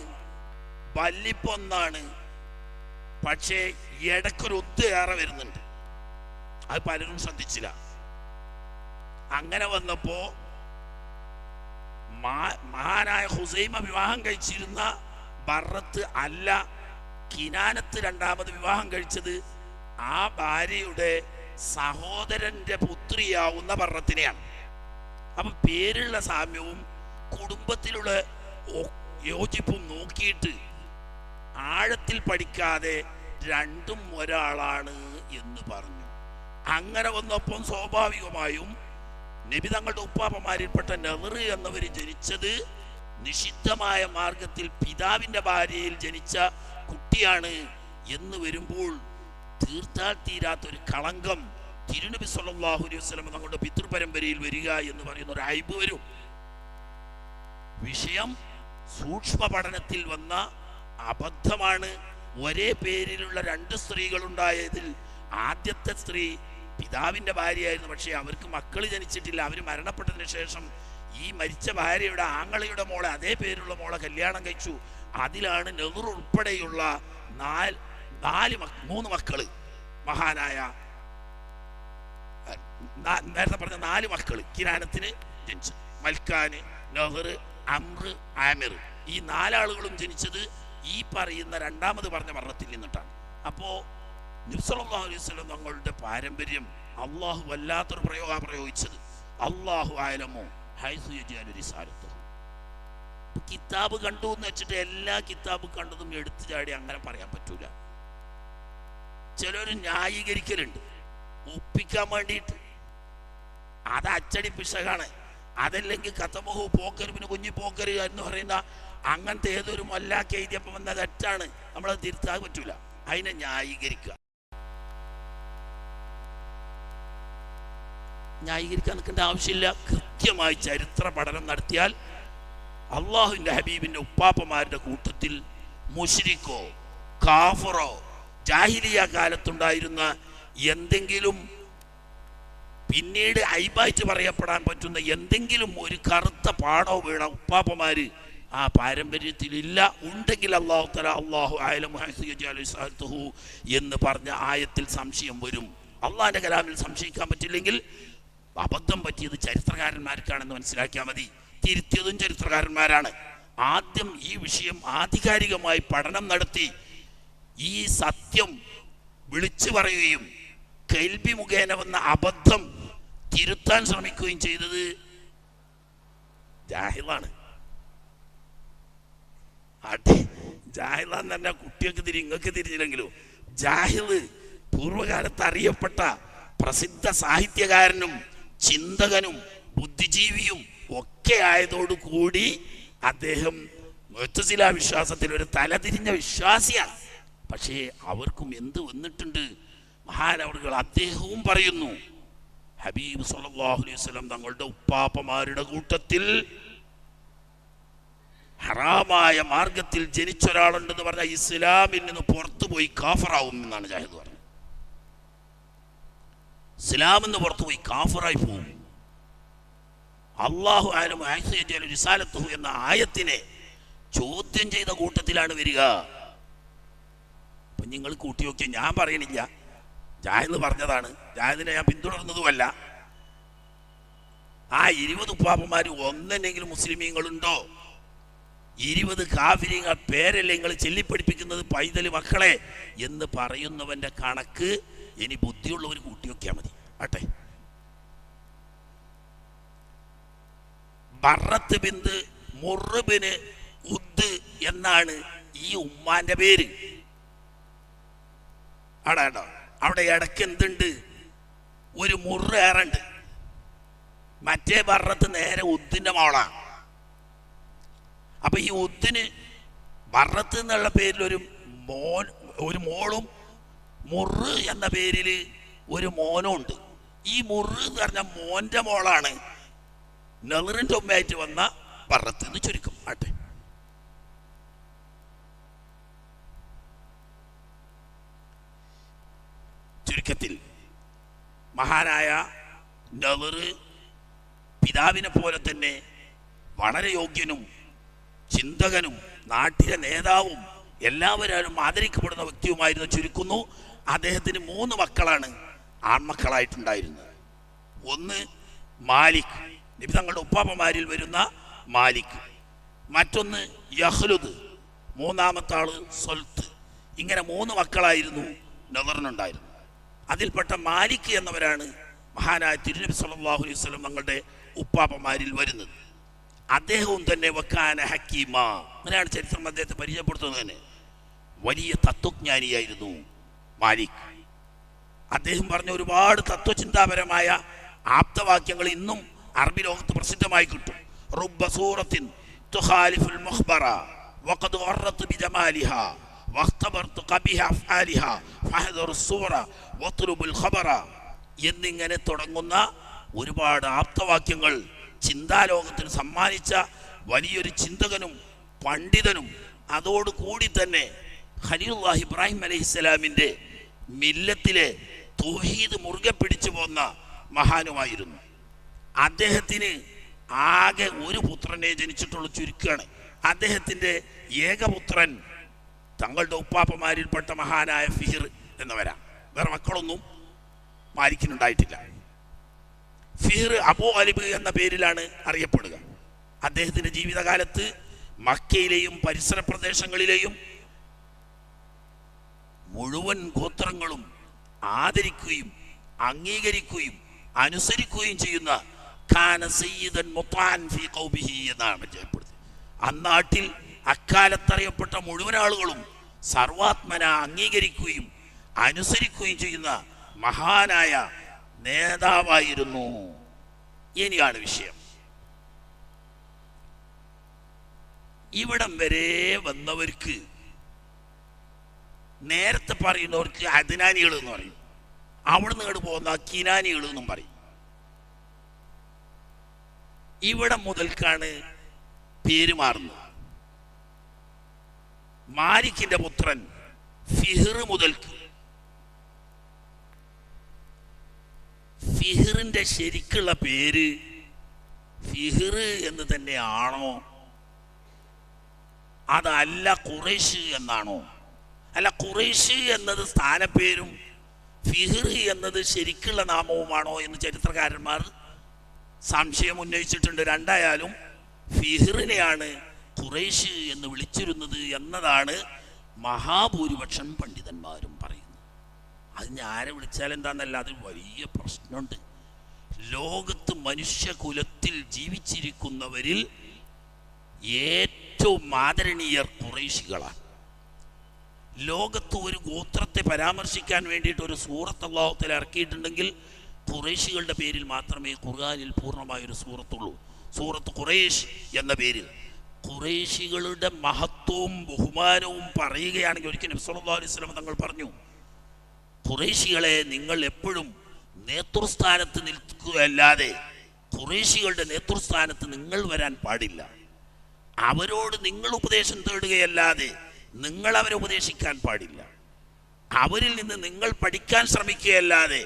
വല്ലിപ്പൊന്നാണ്. പക്ഷേ ഇടയ്ക്കൊരു ഒത്തുകയറ വരുന്നുണ്ട്. അത് പലരും ശ്രദ്ധിച്ചില്ല. അങ്ങനെ വന്നപ്പോ മഹാനായ ഹുസൈമ വിവാഹം കഴിച്ചിരുന്ന ബർറത്ത് അല്ല കിനാനത്ത് രണ്ടാമത് വിവാഹം കഴിച്ചത് ആ ഭാര്യയുടെ സഹോദരന്റെ പുത്രിയാവുന്ന ബർറത്തിനെയാണ്. അപ്പൊ പേരുള്ള സാമ്യവും കുടുംബത്തിലുള്ള യോജിപ്പും നോക്കിയിട്ട് ആഴത്തിൽ പഠിക്കാതെ രണ്ടും ഒരാളാണ് എന്ന് പറഞ്ഞു. അങ്ങനെ വന്നപ്പം സ്വാഭാവികമായും നബി തങ്ങളുടെ ഉപ്പാപ്പമാരിൽപ്പെട്ട നദർ എന്നവർ ജനിച്ചത് നിഷിദ്ധമായ മാർഗത്തിൽ പിതാവിന്റെ ഭാര്യയിൽ ജനിച്ച കുട്ടിയാണ് എന്ന് വരുമ്പോൾ തീർത്താൽ തീരാത്തൊരു കളങ്കം തിരുനബി സല്ലല്ലാഹു അലൈഹി വസല്ലം തങ്ങളുടെ പിതൃപരമ്പരയിൽ വരിക എന്ന് പറയുന്ന ഒരു അയ്ബ് വരും. വിഷയം സൂക്ഷ്മ പഠനത്തിൽ വന്ന അബദ്ധമാണ്. ഒരേ പേരിലുള്ള രണ്ട് സ്ത്രീകൾ ഉണ്ടായതിൽ ആദ്യത്തെ സ്ത്രീ പിതാവിന്റെ ഭാര്യയായിരുന്നു. പക്ഷെ അവർക്ക് മക്കൾ ജനിച്ചിട്ടില്ല. അവർ മരണപ്പെട്ടതിന് ശേഷം ഈ മരിച്ച ഭാര്യയുടെ ആങ്ങളയുടെ മോളെ, അതേ പേരുള്ള മോളെ കല്യാണം കഴിച്ചു. അതിലാണ് നദർ ഉൾപ്പെടെയുള്ള മൂന്ന് മക്കള് മഹാനായ നേരത്തെ പറഞ്ഞ 4 മക്കൾ കിനാനത്തിന് ജനിച്ചു. മൽക്കാന്, നഹർ, അമ്ര, ആമിർ. ഈ 4 ആളുകളും ജനിച്ചത് ഈ പറയുന്ന രണ്ടാമത് പറഞ്ഞ വർണ്ണത്തിൽ നിന്നിട്ടാണ്. അപ്പോ നബി സല്ലല്ലാഹു അലൈഹി വസല്ലം തങ്ങളുടെ പാരമ്പര്യം അള്ളാഹു വല്ലാത്തൊരു പ്രയോഗിച്ചത്. അള്ളാഹു ആലമോ ഹൈസു യജ്അലു റിസാലത്തുഹു. കിതാബ് കണ്ടു എന്ന് വെച്ചിട്ട് എല്ലാ കിതാബ് കണ്ടതും എടുത്തു ചാടി അങ്ങനെ പറയാൻ പറ്റൂല. ചിലര് ന്യായീകരിക്കലുണ്ട് ഒപ്പിക്കാൻ വേണ്ടിയിട്ട്. അത് അച്ചടി പിശകാണ്. അതല്ലെങ്കിൽ കത്തമുഹു പോക്കർ, പിന്നെ കുഞ്ഞു പോക്കർ എന്ന് പറയുന്ന അങ്ങനത്തെ ഏതൊരു മൊല്ലാക്കി എഴുതിയപ്പം വന്ന തെറ്റാണ്, നമ്മളത് തിരുത്താൻ പറ്റൂല. അതിനെ ന്യായീകരിക്കാൻ നിൽക്കേണ്ട ആവശ്യമില്ല. കൃത്യമായി ചരിത്ര പഠനം നടത്തിയാൽ അള്ളാഹുവിൻ്റെ ഹബീബിൻ്റെ ഉപ്പാപ്പമാരുടെ കൂട്ടത്തിൽ മുശ്രിക്കോ കാഫറോ ജാഹിലിയ കാലത്തുണ്ടായിരുന്ന എന്തെങ്കിലും പിന്നീട് ഐബായിട്ട് പറയപ്പെടാൻ പറ്റുന്ന എന്തെങ്കിലും ഒരു കറുത്ത പാടോ വീണ ഉപ്പാപ്പമാര് ആ പാരമ്പര്യത്തിലില്ല. ഉണ്ടെങ്കിൽ അള്ളാഹു അലഹു എന്ന് പറഞ്ഞ ആയത്തിൽ സംശയം വരും. അള്ളാഹിന്റെ കലാമിൽ സംശയിക്കാൻ പറ്റില്ലെങ്കിൽ അബദ്ധം പറ്റിയത് ചരിത്രകാരന്മാർക്കാണെന്ന് മനസ്സിലാക്കിയാൽ മതി. തിരുത്തിയതും ചരിത്രകാരന്മാരാണ്. ആദ്യം ഈ വിഷയം ആധികാരികമായി പഠനം നടത്തി ഈ സത്യം വിളിച്ചു പറയുകയും കേൾവി മുഖേന വന്ന അബദ്ധം തിരുത്താൻ ശ്രമിക്കുകയും ചെയ്തത് ജാഹിലാണ്. ജാഹിലാന്ന് തന്നെ കുട്ടികൾക്ക് ഇങ്ങക്ക് തിരിഞ്ഞില്ലെങ്കിലും ജാഹില് പൂർവ്വകാലത്ത് അറിയപ്പെട്ട പ്രസിദ്ധ സാഹിത്യകാരനും ചിന്തകനും ബുദ്ധിജീവിയും ഒക്കെ ആയതോടുകൂടി അദ്ദേഹം മുഅ്തസില വിശ്വാസത്തിൽ ഒരു തലതിരിഞ്ഞ വിശ്വാസിയാണ്. പക്ഷേ അവർക്കും എന്ത് വന്നിട്ടുണ്ട്? മഹാനവറുകൾ അദ്ദേഹവും പറയുന്നു, ഹബീബ് സല്ലല്ലാഹു അലൈഹി വസല്ലം തങ്ങളുടെ ഉപ്പാപ്പമാരുടെ കൂട്ടത്തിൽ ഹറാമായ മാർഗത്തിൽ ജനിച്ച ഒരാളുണ്ടെന്ന് പറഞ്ഞാൽ ഇസ്ലാമിൽ നിന്ന് പുറത്തുപോയി കാഫറാവും എന്നാണ് ജാഹിദ് പറഞ്ഞത്. ഇസ്ലാമിൽ നിന്ന് പുറത്തുപോയി കാഫറായി പോവും. അള്ളാഹു ആലം റിസാലത്തുഹു എന്ന ആയത്തിനെ ചോദ്യം ചെയ്ത കൂട്ടത്തിലാണ് വരിക. അപ്പൊ നിങ്ങൾ കൂട്ടി നോക്കിയ, ഞാൻ പറയണില്ല, ജാഹിദ് പറഞ്ഞതാണ്, ജാഹിദിനെ ഞാൻ പിന്തുടർന്നതുമല്ല. ആ 20 ഉപ്പാപ്പന്മാര് ഒന്നെങ്കിലും മുസ്ലിമീങ്ങളുണ്ടോ? 20 കാഫിരീങ്ങൾ പേരല്ലേ നിങ്ങൾ ചൊല്ലിപ്പഠിപ്പിക്കുന്നത് പൈതല് മക്കളെ എന്ന് പറയുന്നവന്റെ കണക്ക് ഇനി ബുദ്ധിയുള്ളവർ കൂട്ടി നോക്കിയാൽ മതി. ആട്ടെ, ബറത്ത് ബിന്ത് മുർബിന് ഉദ് എന്നാണ് ഈ ഉമ്മാന്റെ പേര്. അവിടെ ഇടയ്ക്ക് എന്തുണ്ട്? ഒരു മുറ് ഏറുണ്ട്. മറ്റേ ബറത്ത് നേരെ ഉദ്ദിന്റെ മോളാണ്. അപ്പൊ ഈ ഉദ്ദിന് ബറത്ത് എന്നുള്ള പേരിൽ ഒരു മോളും മുറ് എന്ന പേരിൽ ഒരു മോനും ഉണ്ട്. ഈ മുറ് എന്ന് പറഞ്ഞ മോന്റെ മോളാണ് നെറിന്റെ ഉമ്മയായിട്ട് വന്ന ബറത്ത് എന്ന് ചുരുക്കം. ആട്ടെ, ചുരുക്കത്തിൽ മഹാനായ നെറ് പിതാവിനെ പോലെ തന്നെ വളരെ യോഗ്യനും ചിന്തകനും നാട്ടിലെ നേതാവും എല്ലാവരും ആദരിക്കപ്പെടുന്ന വ്യക്തിയുമായിരുന്നു. ചുരുക്കുന്നു, അദ്ദേഹത്തിന് 3 മക്കളാണ് ആൺമക്കളായിട്ടുണ്ടായിരുന്നത്. ഒന്ന് മാലിക്, നബി തങ്ങളുടെ ഉപ്പാപ്പമാരിൽ വരുന്ന മാലിക്. മറ്റൊന്ന് യഹ്ലുദ്, മൂന്നാമത്തെ ആള് സൊൽത്ത്. ഇങ്ങനെ 3 മക്കളായിരുന്നു നെറിനുണ്ടായിരുന്നത്. അതിൽപ്പെട്ട മാലിക് എന്നവരാണ് മഹാനായ തിരുനബി സല്ലല്ലാഹു അലൈഹി വസല്ലം തങ്ങളുടെ ഉപ്പാപ്പമാരിൽ വരുന്നത്. അദ്ദേഹവും തന്നെ വക്കാന ഹക്കീമ, അങ്ങനെയാണ് ചരിത്രം അദ്ദേഹത്തെ പരിചയപ്പെടുത്തുന്നത്. തന്നെ വലിയ തത്വജ്ഞാനിയായിരുന്നു മാലിക്. അദ്ദേഹം പറഞ്ഞ ഒരുപാട് തത്വചിന്താപരമായ ആപ്തവാക്യങ്ങൾ ഇന്നും അറബി ലോകത്ത് പ്രസിദ്ധമായി കിട്ടും. റുബ്ബ സൂറത്തിൻ തുഖാലിഫുൽ മുഖ്ബറ വഖദ് ഗററത് ബിജമാലിഹാ വഖ്തബർതു ഖബീഹ അഫ്ആലിഹാ ഫഹദറു സൂറ വത്ലുബുൽ ഖബറ എന്നിങ്ങനെ തുടങ്ങുന്ന ഒരുപാട് ആപ്തവാക്യങ്ങൾ ചിന്താലോകത്തിന് സമ്മാനിച്ച വലിയൊരു ചിന്തകനും പണ്ഡിതനും അതോടുകൂടി തന്നെ ഖലീലുല്ലാഹി ഇബ്രാഹിം അലൈഹിസ്സലാമിൻ്റെ മില്ലത്തിലെ തൗഹീദ് മുറുകെ പിടിച്ചു പോന്ന മഹാനുമായിരുന്നു. അദ്ദേഹത്തിന് ആകെ ഒരു പുത്രനെ ജനിച്ചിട്ടുള്ള ചുരുക്കാണ്. അദ്ദേഹത്തിൻ്റെ ഏകപുത്രൻ തങ്ങളുടെ ഉപ്പാപ്പമാരിൽപ്പെട്ട മഹാനായ ഫിഹിർ എന്നവരാ. വേറെ മക്കളൊന്നും മാലിക്കിനുണ്ടായിട്ടില്ല. ഫിഹ്ർ അബൂ അലിബ് എന്ന പേരിലാണ് അറിയപ്പെടുക. അദ്ദേഹത്തിൻ്റെ ജീവിതകാലത്ത് മക്കയിലെയും പരിസര പ്രദേശങ്ങളിലെയും മുഴുവൻ ഗോത്രങ്ങളും ആദരിക്കുകയും അംഗീകരിക്കുകയും അനുസരിക്കുകയും ചെയ്യുന്ന ഖാന സയ്യിദൻ മുത്അൻ ഫീ ഖൗമിഹി എന്നാണ് പരിചയപ്പെടുന്നത്. അന്നാട്ടിൽ അക്കാലത്തറിയപ്പെട്ട മുഴുവൻ ആളുകളും സർവാത്മന അംഗീകരിക്കുകയും അനുസരിക്കുകയും ചെയ്യുന്ന മഹാനായ നേതാവായിരുന്നു. ഇനിയാണ് വിഷയം. ഇവിടം വരെ വന്നവർക്ക് നേരത്തെ പറയുന്നവർക്ക് അദ്നാനികൾ എന്ന് പറയും, അവിടുന്ന് ഇങ്ങോട്ട് പോകുന്ന കിനാനികൾ എന്നും പറയും. ഇവിടെ മുതൽക്കാണ് പേര് മാറുന്നത്. മാലിക്കിന്റെ പുത്രൻ ഫിഹ്ർ മുതൽക്ക് ഫിഹ്റിന്റെ ശരിക്കുള്ള പേര് ഫിഹ്ർ എന്ന് തന്നെയാണോ, അതല്ല ഖുറൈശ് എന്നാണോ? അല്ല, ഖുറൈശ് എന്നത് സ്ഥാനപ്പേരും ഫിഹ്ർ എന്നത് ശരിക്കുള്ള നാമവുമാണോ എന്ന് ചരിത്രകാരന്മാർ സംശയം ഉന്നയിച്ചിട്ടുണ്ട്. രണ്ടായാലും ഫിഹ്റിനെയാണ് ഖുറൈശ് എന്ന് വിളിച്ചിരുന്നത് എന്നതാണ് മഹാഭൂരിപക്ഷം പണ്ഡിതന്മാരും പറയുന്നത്. അത് ആരെ വിളിച്ചാൽ എന്താണെന്നല്ല, അത് വലിയ പ്രശ്നമുണ്ട്. ലോകത്ത് മനുഷ്യകുലത്തിൽ ജീവിച്ചിരിക്കുന്നവരിൽ ഏറ്റവും ആദരണീയർ ഖുറൈശികളാണ്. ലോകത്ത് ഒരു ഗോത്രത്തെ പരാമർശിക്കാൻ വേണ്ടിയിട്ട് ഒരു സൂറത്ത് അല്ലാഹു തആല ഇറക്കിയിട്ടുണ്ടെങ്കിൽ ഖുറൈശികളുടെ പേരിൽ മാത്രമേ ഖുർആനിൽ പൂർണ്ണമായൊരു സൂറത്തുള്ളൂ. സൂറത്ത് ഖുറൈശ് എന്ന പേരിൽ ഖുറൈശികളുടെ മഹത്വവും ബഹുമാനവും പറയുകയാണെങ്കിൽ ഒരിക്കൽ നബി സല്ലല്ലാഹു അലൈഹി വസല്ലം തങ്ങൾ പറഞ്ഞു, ഖുറൈശികളെ നിങ്ങൾ എപ്പോഴും നേതൃസ്ഥാനത്ത് നിൽക്കുകയല്ലാതെ ഖുറൈശികളുടെ നേതൃസ്ഥാനത്ത് നിങ്ങൾ വരാൻ പാടില്ല. അവരോട് നിങ്ങൾ ഉപദേശം തേടുകയല്ലാതെ നിങ്ങൾ അവരെ ഉപദേശിക്കാൻ പാടില്ല. അവരിൽ നിന്ന് നിങ്ങൾ പഠിക്കാൻ ശ്രമിക്കുകയല്ലാതെ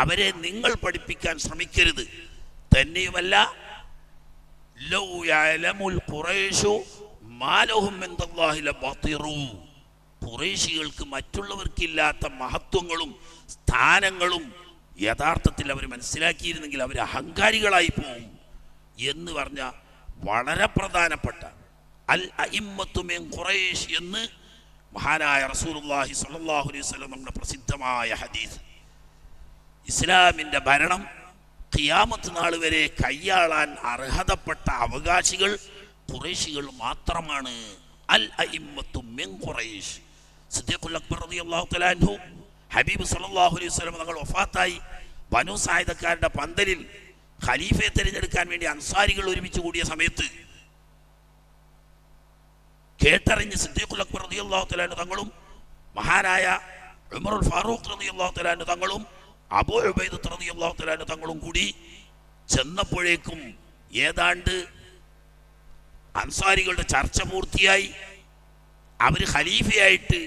അവരെ നിങ്ങൾ പഠിപ്പിക്കാൻ ശ്രമിക്കരുത്. തന്നെയുമല്ല, ലൗ യഅലമുൽ ഖുറൈശു മാ ലഹും ഇൻദല്ലാഹി ലബതിറൂ, ഖുറൈശികൾക്ക് മറ്റുള്ളവർക്കില്ലാത്ത മഹത്വങ്ങളും സ്ഥാനങ്ങളും യഥാർത്ഥത്തിൽ അവർ മനസ്സിലാക്കിയിരുന്നെങ്കിൽ അവർ അഹങ്കാരികളായി പോകും എന്ന് പറഞ്ഞ വളരെ പ്രധാനപ്പെട്ട അൽ അഇമ്മത്തു മിൻ ഖുറൈശ് എന്ന് മഹാനായ റസൂലുള്ളാഹി സ്വല്ലല്ലാഹു അലൈഹി വസല്ലം നമ്മുടെ പ്രസിദ്ധമായ ഹദീസ്. ഇസ്ലാമിൻ്റെ ഭരണം ഖിയാമത്ത് നാൾ വരെ കയ്യാളാൻ അർഹതപ്പെട്ട അവകാശികൾ ഖുറൈശികൾ മാത്രമാണ്. അൽ അഇമ്മത്തു മിൻ ഖുറൈശ്. സിദ്ദീഖുൽ അക്ബർ റളിയല്ലാഹു തആല അൻഹു ഹബീബ് സല്ലല്ലാഹു അലൈഹി വസല്ലം തങ്ങൾ വഫാത്തായി ബനൂ സായിദക്കാരുടെ പന്തലിൽ ഖലീഫയെ തിരഞ്ഞെടുക്കാൻ വേണ്ടി അൻസാരികൾ ഒരുമിച്ച് കൂടിയ സമയത്ത് കേട്ടറിഞ്ഞ് സിദ്ദീഖുൽ അക്ബർ റളിയല്ലാഹു തആല അൻഹു തങ്ങളും മഹാനായ ഉമറുൽ ഫാറൂഖ് റളിയല്ലാഹു തആല അൻഹു തങ്ങളും അബൂ ഉബൈദ റളിയല്ലാഹു തആല അൻഹു തങ്ങളും കൂടി ചെന്നപ്പോഴേക്കും ഏതാണ്ട് അൻസാരികളുടെ ചർച്ച പൂർത്തിയായി. അവർ ഖലീഫയായിട്ട്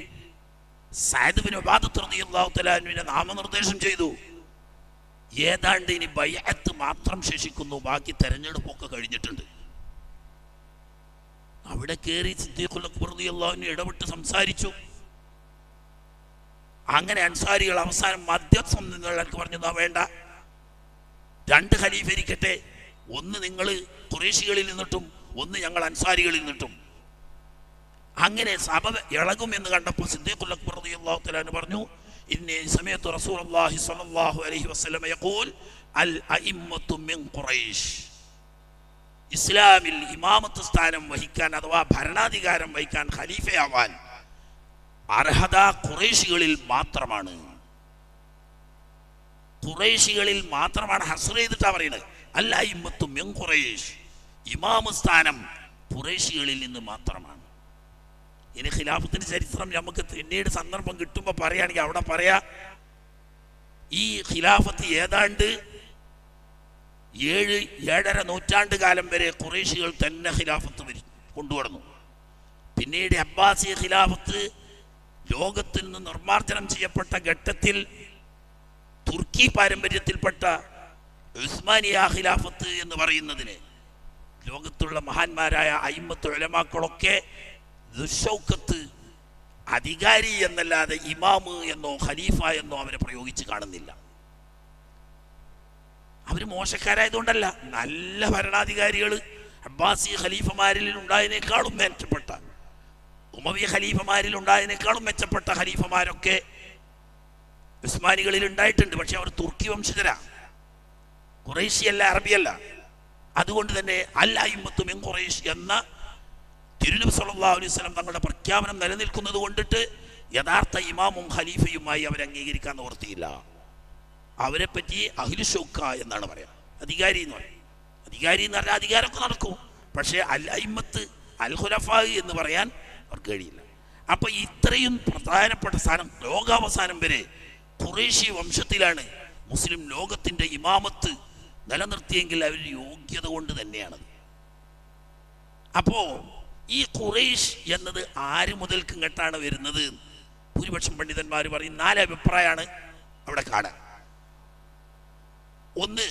സഅദ് ബിൻ ഉബാദത്ത് റളിയല്ലാഹു തആല അൻഹുവിനെ നാമനിർദ്ദേശം ചെയ്തു. ഏതാണ്ട് ഇനി ബൈഅത്ത് മാത്രം ശേഷിക്കുന്നു, ബാക്കി തെരഞ്ഞെടുപ്പൊക്കെ കഴിഞ്ഞിട്ടുണ്ട്. അവിടെ കയറി സിദ്ദീഖുൽ അക്ബർ റളിയല്ലാഹു അൻഹു ഇടപെട്ട് സംസാരിച്ചു. അങ്ങനെ അൻസാരികൾ അവസാനം മധ്യസ്ഥം നിങ്ങൾക്ക് പറഞ്ഞു, വേണ്ട, രണ്ട് ഖലീഫ ഇരിക്കട്ടെ, ഒന്ന് നിങ്ങൾ ഖുറൈശികളിൽ നിന്നിട്ടും ഒന്ന് ഞങ്ങൾ അൻസാരികളിൽ നിന്നിട്ടും. അങ്ങനെ സഭ ഇളകും എന്ന് കണ്ടപ്പോൾ സിദ്ദീഖുൽ അക്ബർ റളിയല്ലാഹു തആല അൻഹു പറഞ്ഞു, ഇന്നി സമയത്തു റസൂലുള്ളാഹി സ്വല്ലല്ലാഹു അലൈഹി വസല്ലം യഖൂൽ അൽ അഇമ്മത്തു മിൻ ഖുറൈശ്. ഇസ്ലാമിൽ ഇമാമത്ത് സ്ഥാനം വഹിക്കാൻ അഥവാ ഭരണാധികാരം വഹിക്കാൻ ഖലീഫയാവാൻ അർഹത ഖുറൈശികളിൽ മാത്രമാണ്. ഖുറൈശികളിൽ മാത്രമാണ് ഹസ്ർ ചെയ്തിട്ടാണ് പറയുന്നത്. അൽ അഇമ്മത്തു മിൻ ഖുറൈശ്, ഇമാമ സ്ഥാനം ഖുറൈശികളിൽ നിന്ന് മാത്രമാണ്. ഇനി ഖിലാഫത്തിന്റെ ചരിത്രം നമുക്ക് പിന്നീട് സന്ദർഭം കിട്ടുമ്പോൾ പറയുകയാണെങ്കിൽ അവിടെ പറയാ, ഈ ഖിലാഫത്ത് ഏതാണ്ട് 7-7.5 നൂറ്റാണ്ട് കാലം വരെ ഖുറൈശികൾ തന്നെ ഖിലാഫത്ത് കൊണ്ടുവന്നു. പിന്നീട് അബ്ബാസി ഖിലാഫത്ത് ലോകത്തിൽ നിന്ന് നിർമ്മാർജ്ജനം ചെയ്യപ്പെട്ട ഘട്ടത്തിൽ തുർക്കി പാരമ്പര്യത്തിൽപ്പെട്ട ഉസ്മാനിയ ഖിലാഫത്ത് എന്ന് പറയുന്നതിന് ലോകത്തുള്ള മഹാന്മാരായ അയിമ്മത്ത് ഉലമാക്കളൊക്കെ ദുശൗക്കത്ത് അധികാരി എന്നല്ലാതെ ഇമാമ് എന്നോ ഖലീഫ എന്നോ അവരെ പ്രയോഗിച്ച് കാണുന്നില്ല. അവർ അവർ മോശക്കാരായതുകൊണ്ടല്ല, നല്ല ഭരണാധികാരികൾ അബ്ബാസി ഖലീഫമാരിൽ ഉണ്ടായതിനേക്കാളും മെച്ചപ്പെട്ട, ഉമവിയ ഖലീഫമാരിൽ ഉണ്ടായതിനേക്കാളും മെച്ചപ്പെട്ട ഖലീഫമാരൊക്കെ ഉസ്മാനികളിൽ ഉണ്ടായിട്ടുണ്ട്. പക്ഷെ അവർ തുർക്കി വംശജരാ, ഖുറൈശിയല്ല, അറബിയല്ല. അതുകൊണ്ട് തന്നെ അൽ അയിമ്മത്തു മിൻ ഖുറൈശ് എന്ന തിരുനബി സല്ലല്ലാഹു അലൈഹി വസല്ലം തങ്ങളുടെ പ്രഖ്യാപനം നിലനിൽക്കുന്നത് കൊണ്ടിട്ട് യഥാർത്ഥ ഇമാമും ഖലീഫയുമായി അവരെ അംഗീകരിക്കാൻ നിവൃത്തിയില്ല. അവരെ പറ്റി അഹ്ലു ഷൗക്ക എന്നാണ് പറയാം, അധികാരി എന്ന് പറയും. അധികാരി എന്ന് പറഞ്ഞാൽ അധികാരമൊക്കെ നടക്കും, പക്ഷേ അൽ അയിമ്മത്ത് അൽ ഖുലഫാ എന്ന് പറയാൻ അവർക്ക് കഴിയില്ല. അപ്പൊ ഇത്രയും പ്രധാനപ്പെട്ട സ്ഥാനം ലോകാവസാനം വരെ ഖുറൈശി വംശത്തിലാണ് മുസ്ലിം ലോകത്തിന്റെ ഇമാമത്ത് നിലനിർത്തിയെങ്കിൽ അവർ യോഗ്യത കൊണ്ട് തന്നെയാണ്. അപ്പോ ഈ ഖുറൈശ് എന്നത് ആര് മുതൽക്ക് ഇങ്ങോട്ടാണ് വരുന്നത്? ഭൂരിപക്ഷം പണ്ഡിതന്മാർ പറയും 4 അഭിപ്രായമാണ് അവിടെ കാണാൻ. ഒന്ന്,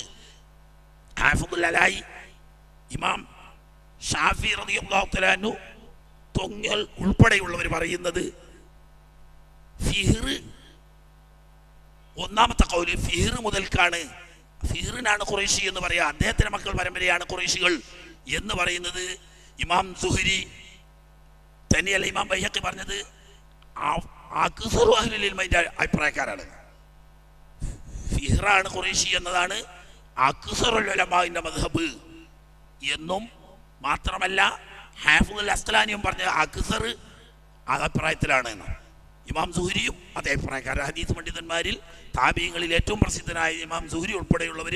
ഹാഫിദുൽ അലായി, ഇമാം ഷാഫി റളിയല്ലാഹു തആല അൻഹു, തൊങ്ങൽ ഉൾപ്പെടെയുള്ളവർ പറയുന്നത് ഫിഹ്ർ, ഒന്നാമത്തെ കൗല് ഫിഹ്ർ മുതൽക്കാണ്. ഫിഹ്റിനാണ് ഖുറൈശി എന്ന് പറയാ, അദ്ദേഹത്തിന്റെ മക്കൾ പരമ്പരയാണ് ഖുറൈശികൾ എന്ന് പറയുന്നത് ഇമാം സുഹരി തന്നെയല്ല. ഇമാം ബൈഹഖി പറഞ്ഞത് അക്സറു അഹ്ലുൽ ഇൽമിന്റെ അഭിപ്രായക്കാരാണ്. ഫിഹ്റാണ് ഖുറൈശി എന്നതാണ് അക്സറുൽ ഉലമാഇന്റെ മദ്ഹബ് എന്നും മാത്രമല്ല ഹാഫിദുൽ അസ്ഖലാനിയും പറഞ്ഞ അക്സർ അഭിപ്രായത്തിലാണ് എന്ന്. ഇമാം സുഹരിയും അതേ അഭിപ്രായക്കാരൻ. ഹദീസ് പണ്ഡിതന്മാരിൽ താബീങ്ങളിൽ ഏറ്റവും പ്രസിദ്ധനായ ഇമാം സുഹരി ഉൾപ്പെടെയുള്ളവർ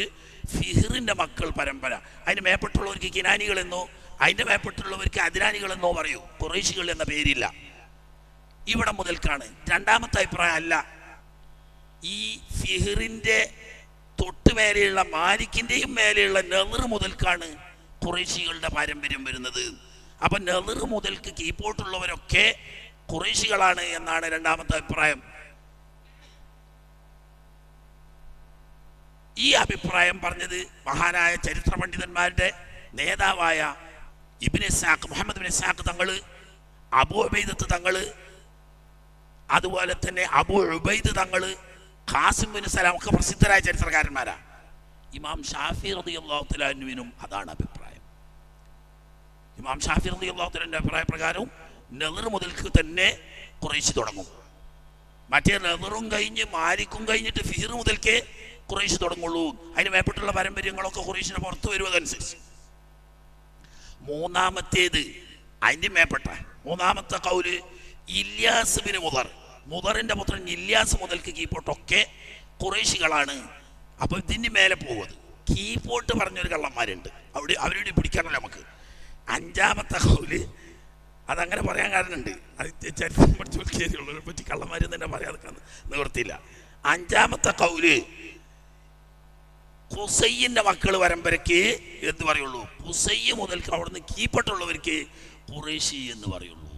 ഫിഹ്റിന്റെ മക്കൾ പരമ്പര, അതിന് മേപ്പെട്ടുള്ളവർക്ക് കിനാനികളെന്നോ അതിന്റെ മേപ്പെട്ടുള്ളവർക്ക് അദ്നാനികളെന്നോ പറയൂ, ഖുറൈശികൾ എന്ന പേരില്ല. ഇവിടെ മുതൽക്കാണ്. രണ്ടാമത്തെ അഭിപ്രായം അല്ല, ഈ ഫിഹ്റിന്റെ തൊട്ടുമേലെയുള്ള മാലിക്കിന്റെയും മേലെയുള്ള നെളിർ മുതൽക്കാണ് ഖുറൈശികളുടെ പാരമ്പര്യം വരുന്നത്. അപ്പൊ നെളിർ മുതൽക്ക് കീപ്പോട്ടുള്ളവരൊക്കെ ഖുറൈശികളാണ് എന്നാണ് രണ്ടാമത്തെ അഭിപ്രായം. ഈ അഭിപ്രായം പറഞ്ഞത് മഹാനായ ചരിത്ര പണ്ഡിതന്മാരുടെ നേതാവായ ഇബ്നു ഇസ്ഹാഖ്, മുഹമ്മദ് ബിൻ ഇസ്ഹാഖ് തങ്ങള്, അബൂ ഉബൈദത്ത് തങ്ങള്, അതുപോലെ തന്നെ അബൂ ഉബൈദ് തങ്ങള്, ഖാസിം ബിൻ സലാം ഒക്കെ പ്രസിദ്ധരായ ചരിത്രകാരന്മാരാ. ഇമാം ഷാഫി റളിയല്ലാഹു തആല അൻഹുവിനും അതാണ് അഭിപ്രായം. ഇമാം ഷാഫി റളിയല്ലാഹു തആലയുടെ അഭിപ്രായ പ്രകാരവും നെളിർ മുതൽക്ക് തന്നെ ഖുറൈശി തുടങ്ങും. മറ്റേ നെളിറും കഴിഞ്ഞ് മാലിക്കും കഴിഞ്ഞിട്ട് ഫിഹ്ർ മുതൽക്കേ ഖുറൈശി തുടങ്ങുള്ളൂ. അതിന് മേപ്പെട്ടുള്ള പാരമ്പര്യങ്ങളൊക്കെ ഖുറൈശിന് പുറത്തു വരുവതനുസരിച്ച്. മൂന്നാമത്തേത് അതിൻ്റെ മേപ്പെട്ട മൂന്നാമത്തെ കൗല് ഇല്യാസ് ബിൻ മുദർ, മുദറിന്റെ പുത്രൻ ഇല്യാസ് മുതൽക്ക് കീപ്പോട്ടൊക്കെ ഖുറൈശികളാണ്. അപ്പൊ ഇതിന് മേലെ പോകുന്നത് കീപ്പോട്ട് പറഞ്ഞൊരു കള്ളന്മാരുണ്ട്, അവരോട് പിടിക്കാനല്ല നമുക്ക്. അഞ്ചാമത്തെ കൗല് അതങ്ങനെ പറയാൻ കാരണമുണ്ട്, അത് ചരിത്രം പഠിച്ചുള്ളവരെ പറ്റി കള്ളന്മാരും തന്നെ പറയാതെ നിവർത്തിയില്ല. അഞ്ചാമത്തെ കൗല് ഖുസൈന്റെ മക്കൾ പരമ്പരയ്ക്ക് എന്ന് പറയുള്ളൂ. ഖുസൈ മുതൽക്ക് അവിടുന്ന് കീപ്പെട്ടുള്ളവർക്ക് ഖുറൈശി എന്ന് പറയുള്ളൂ.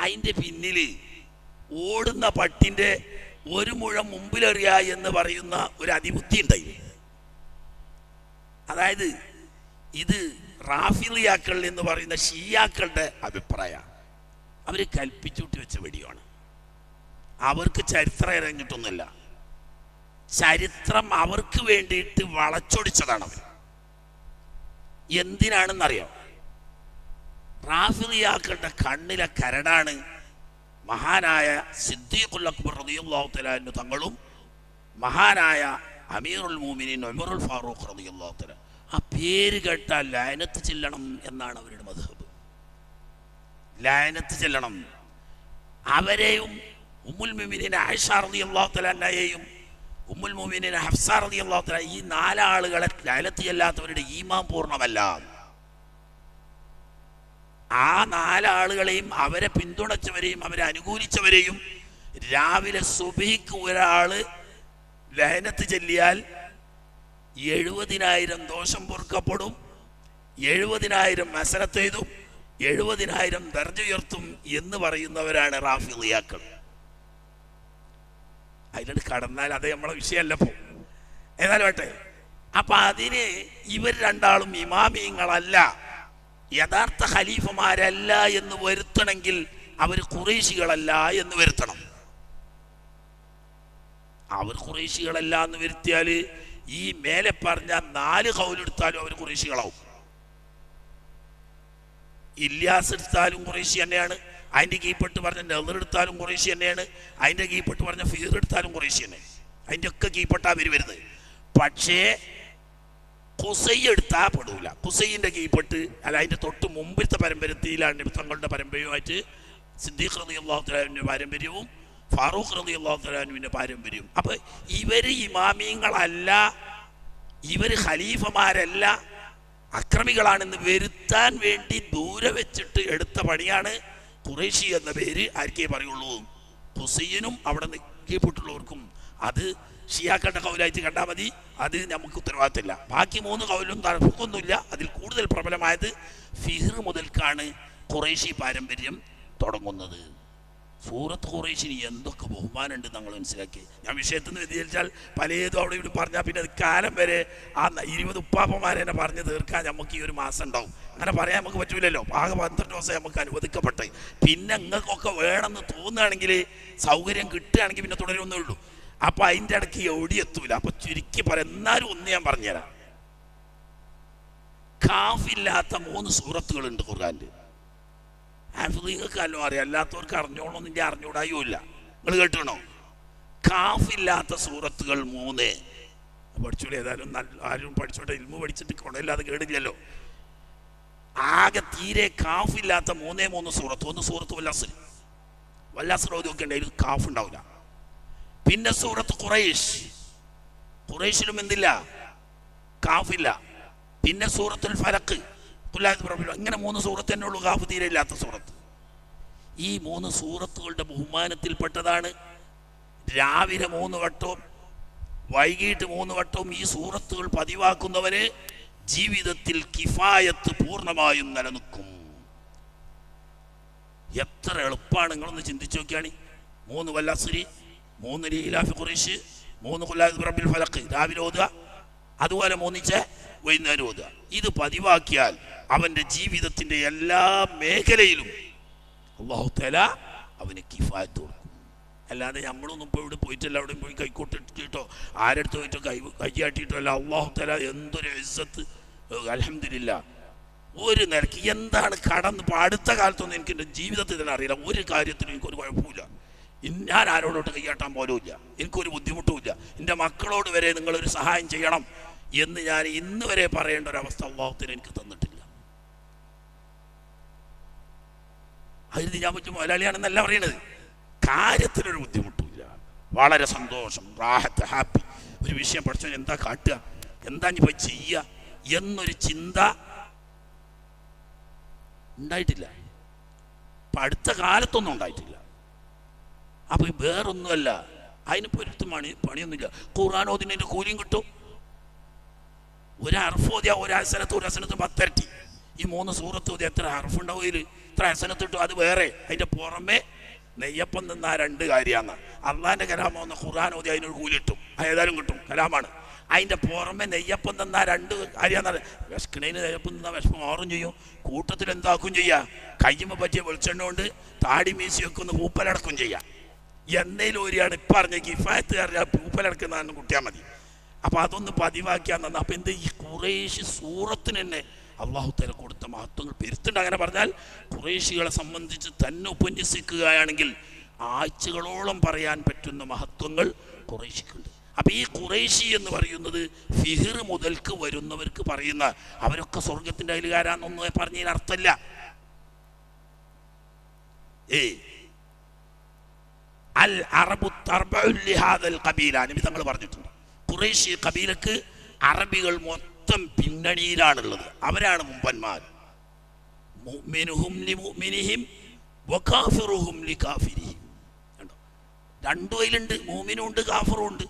അതിന്റെ പിന്നില് ഓടുന്ന പട്ടിന്റെ ഒരു മുഴം മുമ്പിലെറിയ എന്ന് പറയുന്ന ഒരു അതിബുദ്ധി ഉണ്ടായി. അതായത് ഇത് റാഫിളിയാക്കൾ എന്ന് പറയുന്ന ഷിയാക്കളുടെ അഭിപ്രായം. അവര് കൽപ്പിച്ചൂട്ടി വെച്ച വെടിയാണ്. അവർക്ക് ചരിത്രം ഇറങ്ങിയിട്ടൊന്നുമില്ല, ചരിത്രം അവർക്ക് വേണ്ടിയിട്ട് വളച്ചൊടിച്ചതാണ് അവർ. എന്തിനാണെന്നറിയാം? റാഫിളിയാക്കളുടെ കണ്ണിലെ കരടാണ് മഹാനായ സിദ്ദീഖുൽ അക്ബർ റളിയല്ലാഹു തആല അൻഹു തങ്ങളും മഹാനായ അമീറുൽ മുഅ്മിനീൻ ഉമറുൽ ഫാറൂഖ് റളിയല്ലാഹു തആല. ആ പേര് കേട്ടാൽ ലഅനത്ത് ചെല്ലണം എന്നാണ് അവരുടെ മദ്ഹബ്. ലഅനത്ത് ചെല്ലണം. അവരെയും ഉമ്മുൽ മുഅ്മിനീൻ ആയിഷ റളിയല്ലാഹു തആല അൻഹയെയും ഉമ്മുൽ മുഅ്മിനീൻ ഹഫ്സ റളിയല്ലാഹു തആല, ഈ 4 ആളുകളെ ലഅനത്ത് ചെല്ലാത്തവരുടെ ഈമാൻ പൂർണ്ണമല്ല. ആ 4 ആളുകളെയും അവരെ പിന്തുണച്ചവരെയും അവരെ അനുകൂലിച്ചവരെയും രാവിലെ സുബഹിക്ക് ഒരാള് ലഅനത്ത് ചെല്ലിയാൽ 70,000 ദോഷം പൊറുക്കപ്പെടും, 70,000 മസനത്ത് എഴുതും, 70,000 ദർജ ഉയർത്തും എന്ന് പറയുന്നവരാണ് റാഫിളിയാക്കൾ. അതിലോട്ട് കടന്നാൽ അത് നമ്മളെ വിഷയമല്ല. ഏതായാലും വേട്ടെ. അപ്പൊ അതിന് ഇവർ രണ്ടാളും ഇമാമിയങ്ങളല്ല, യഥാർത്ഥ ഖലീഫമാരല്ല എന്ന് വരുത്തണമെങ്കിൽ അവർ ഖുറൈശികളല്ല എന്ന് വരുത്തണം. അവർ ഖുറൈശികളല്ല എന്ന് വരുത്തിയാൽ ഈ മേലെ പറഞ്ഞ 4 ഖൗലെടുത്താലും അവർ ഖുറൈശികളാവും. ഇല്യാസ് എടുത്താലും ഖുറൈശി തന്നെയാണ്, അതിൻ്റെ കീഴ്പ്പെട്ട് പറഞ്ഞ നദർ എടുത്താലും ഖുറൈശി തന്നെയാണ്, അതിൻ്റെ കീഴ്പ്പെട്ട് പറഞ്ഞ ഫീർ എടുത്താലും ഖുറൈശി തന്നെ. അതിൻ്റെ ഒക്കെ കീഴ്പ്പെട്ടാ അവർ വരുന്നത്. പക്ഷേ ഖുസൈ എടുത്താൽ പെടൂല. ഖുസൈൻ്റെ കീഴ്പ്പെട്ട് അല്ല, അതിൻ്റെ തൊട്ട് മുമ്പിലത്തെ പരമ്പരത്തിലാണ് തങ്ങളുടെ പരമ്പരയുമായിട്ട് സിദ്ദീഖ് റളിയല്ലാഹു തആല അൻഹുവിൻ്റെ പാരമ്പര്യവും ഫാറൂഖ് റളിയല്ലാഹു തആല അൻഹുവിൻ്റെ പാരമ്പര്യവും. അപ്പോൾ ഇവർ ഇമാമിയങ്ങളല്ല, ഇവർ ഖലീഫമാരല്ല, അക്രമികളാണെന്ന് വരുത്താൻ വേണ്ടി ദൂരെ വെച്ചിട്ട് എടുത്ത പണിയാണ് ഖുറൈശി എന്ന പേര് ആർക്കേ പറയുള്ളൂ, ഹുസൈനും അവിടെ കീഴ്പ്പെട്ടുള്ളവർക്കും. അത് ഷിയാക്കളുടെ കൗലായിട്ട് കണ്ടാൽ മതി, അത് നമുക്ക് ഉത്തരവാദിത്തമില്ല. ബാക്കി 3 കൗലും തർക്കമൊന്നുമില്ല. അതിൽ കൂടുതൽ പ്രബലമായത് ഫിഹ്ർ മുതൽക്കാണ് ഖുറൈശി പാരമ്പര്യം തുടങ്ങുന്നത്. സൂറത്ത് ഖുറൈശിന് എന്തൊക്കെ ബഹുമാനമുണ്ട് നമ്മൾ മനസ്സിലാക്കി. ഞാൻ വിഷയത്തിൽ നിന്ന് വ്യതിചലിച്ചാൽ പലതും അവിടെ ഇവിടെ പറഞ്ഞാൽ പിന്നെ അത് കാലം വരെ ആ 20 ഉപ്പാപ്പന്മാരെ തന്നെ പറഞ്ഞ് തീർക്കാൻ നമുക്ക് ഈ ഒരു മാസം ഉണ്ടാവും. അങ്ങനെ പറയാൻ നമുക്ക് പറ്റൂലല്ലോ. ആകെ 12 ദിവസം നമുക്ക് അനുവദിക്കപ്പെട്ടെ. പിന്നെ നിങ്ങൾക്കൊക്കെ വേണമെന്ന് തോന്നുകയാണെങ്കിൽ, സൗകര്യം കിട്ടുകയാണെങ്കിൽ പിന്നെ തുടരുന്നേ ഉള്ളൂ. അപ്പം അതിൻ്റെ ഇടയ്ക്ക് എവിടെയെത്തൂല. അപ്പം ചുരുക്കി പറയാം. എന്നാലും ഒന്ന് ഞാൻ പറഞ്ഞുതരാം. കാഫില്ലാത്ത 3 സൂറത്തുകളുണ്ട് ഖുർആനിൽ. നിങ്ങൾക്ക് അല്ലോ അറിയാം, അല്ലാത്തവർക്ക് അറിഞ്ഞോളൊന്നും അറിഞ്ഞൂടായോ ഇല്ല. നിങ്ങൾ കേട്ടണോ? കാഫില്ലാത്ത സൂറത്തുകൾ 3 പഠിച്ചോളൂ. ഏതായാലും ആരും പഠിച്ചോട്ടെ, ഇൽമു പഠിച്ചിട്ട് കുണയില്ലാതെ കേടില്ലല്ലോ. ആകെ തീരെ കാഫില്ലാത്ത 3 സൂറത്ത്. ഒന്ന് സൂറത്ത് വല്ലാസിൽ, വല്ലാസിൽ ഓതിയൊക്കെ ഉണ്ടായിരുന്നു, കാഫ് ഉണ്ടാവില്ല. പിന്നെ സൂറത്ത് ഖുറൈശ്, ഖുറൈശിലും എന്തില്ല, കാഫില്ല. പിന്നെ സൂറത്തുൽ ഫലഖ്, ഇങ്ങനെ 3 സൂറത്ത് തന്നെ ഉള്ളൂ കാഫ് തീരെ ഇല്ലാത്ത സൂറത്ത്. ഈ 3 സൂറത്തുകളുടെ ബഹുമാനത്തിൽപ്പെട്ടതാണ് രാവിലെ 3 വട്ടവും വൈകിട്ട് 3 വട്ടവും ഈ സൂറത്തുകൾ പതിവാക്കുന്നവന് ജീവിതത്തിൽ കിഫായത്ത് പൂർണ്ണമായും നിലനിൽക്കും. എത്ര എളുപ്പമാണ്, നിങ്ങളൊന്ന് ചിന്തിച്ചു നോക്കിയാണ്. 3 വല്ലസ്രി, 3 ലീലാഫി ഖുറൈശ്, 3 ഖുൽ അഊദു ബിറബ്ബിൽ ഫലഖ് രാവിലെ ഓതുക, അതുപോലെ 3 വൈകുന്നേരം ഓതുക. ഇത് പതിവാക്കിയാൽ അവൻ്റെ ജീവിതത്തിൻ്റെ എല്ലാ മേഖലയിലും അല്ലാഹു തആല അവന് കിഫായത്ത് കൊടുക്കും. അല്ലാതെ നമ്മളൊന്നും ഇപ്പോൾ ഇവിടെ പോയിട്ടല്ല, അവിടെ പോയി കൈക്കോട്ടിട്ടോ ആരെടുത്ത് പോയിട്ടോ കൈയാട്ടിയിട്ടോ അല്ല. അല്ലാഹു തആല എന്തൊരു ഇസ്സത്ത്, അൽഹംദുലില്ലാ. ഒരു നിലയ്ക്ക് എന്താണ് കടന്ന് ഇപ്പോൾ അടുത്ത കാലത്തൊന്നും എനിക്ക് എൻ്റെ ജീവിതത്തിൽ തന്നെ അറിയില്ല. ഒരു കാര്യത്തിനും എനിക്കൊരു കുഴപ്പമില്ല. ഞാൻ ആരോടോട്ട് കൈയാട്ടാൻ പോലുമില്ല, എനിക്കൊരു ബുദ്ധിമുട്ടുമില്ല. എൻ്റെ മക്കളോട് വരെ നിങ്ങളൊരു സഹായം ചെയ്യണം എന്ന് ഞാൻ ഇന്ന് വരെ പറയേണ്ട ഒരവസ്ഥ അല്ലാഹുവിന് എനിക്ക് തന്നിട്ടില്ല. അതിന് ഞാൻ പറ്റും മുതലാളിയാണെന്നല്ല പറയണത്, കാര്യത്തിനൊരു ബുദ്ധിമുട്ടില്ല, വളരെ സന്തോഷം, റാഹത്ത്, ഹാപ്പി. ഒരു വിഷയം പഠിച്ചോ എന്താ കാട്ടുക, എന്താ ഇനി പോയി ചെയ്യുക എന്നൊരു ചിന്ത ഉണ്ടായിട്ടില്ല. ഇപ്പം അടുത്ത കാലത്തൊന്നും ഉണ്ടായിട്ടില്ല. അപ്പം വേറൊന്നുമല്ല, അതിന് പൊരുത്ത് പണിയൊന്നുമില്ല. ഖുർആൻ ഓതിൻ്റെ കൂലിയും കിട്ടും. ഒരു ഹർഫ് ഓതിയാ ഒരു ഹസനത്ത് 10 ഇരട്ടി. ഈ 3 സൂറത്ത് ഓതിയാൽ എത്ര ഹർഫ് ഉണ്ടാവും, ഇതിൽ ഇത്ര ഹസനത്ത് കിട്ടും. അത് വേറെ. അതിൻ്റെ പുറമെ നെയ്യപ്പം നിന്നാ 2 കാര്യമാണ്. അള്ളാൻ്റെ കലാമാവുന്ന ഖുർആൻ ഓതി അതിനൊരു കൂലി കിട്ടും, ഏതായാലും കിട്ടും, കലാമാണ്. അതിൻ്റെ പുറമെ നെയ്യപ്പം നിന്നാ 2 കാര്യമാണ്. വിശക്കണേന് നെയ്യപ്പം നിന്നാൽ വിശപ്പം മാറും ചെയ്യും, കൂട്ടത്തിൽ എന്താക്കും ചെയ്യുക, കയ്യുമ്മ പറ്റിയ വെളിച്ചെണ്ണ കൊണ്ട് താടി മീശയൊക്കെ ഒന്ന് പൂപ്പലടക്കും ചെയ്യുക. എന്നേലും ഒരിയാണ് ഇപ്പം പറഞ്ഞ കിഫായത്ത് പറഞ്ഞാൽ പൂപ്പലടക്കുന്നതാണ് കുട്ടിയാൽ മതി. അപ്പം അതൊന്ന് പതിവാക്കിയാൽ നന്നാ. അപ്പം എന്താ ഈ ഖുറൈശി സൂറത്തിന് തന്നെ അല്ലാഹു തആല കൊടുത്ത മഹത്വങ്ങൾ പെരുത്തുണ്ട്. അങ്ങനെ പറഞ്ഞാൽ ഖുറൈശികളെ സംബന്ധിച്ച് തന്നെ ഉപന്യസിക്കുകയാണെങ്കിൽ ആഴ്ചകളോളം പറയാൻ പറ്റുന്ന മഹത്വങ്ങൾ ഖുറൈശിക്കുണ്ട്. അപ്പം ഈ ഖുറൈശി എന്ന് പറയുന്നത് ഫിഹ്ർ മുതൽക്ക് വരുന്നവർക്ക് പറയുന്ന, അവരൊക്കെ സ്വർഗത്തിൻ്റെ അയലുകാരാന്നൊന്നും പറഞ്ഞതിന് അർത്ഥമല്ല. അൽ അറബു തർബഉൻ ലിഹാദൽ ഖബീല നബി തങ്ങൾ പറഞ്ഞിട്ടുണ്ട്. ഖുറൈശി ഖബീലക്ക് അറബികൾ മൊത്തം പിന്നണിയിലാണുള്ളത്, അവരാണ് മുമ്പന്മാർ. മുഅ്മിനുഹും ലിമുഅ്മിനിഹിം വകാഫിറുഹും ലികാഫിരിഹിം. കണ്ടോ, 2 വയിലുണ്ട്, മുഅ്മിനും ഉണ്ട് കാഫിറും ഉണ്ട്.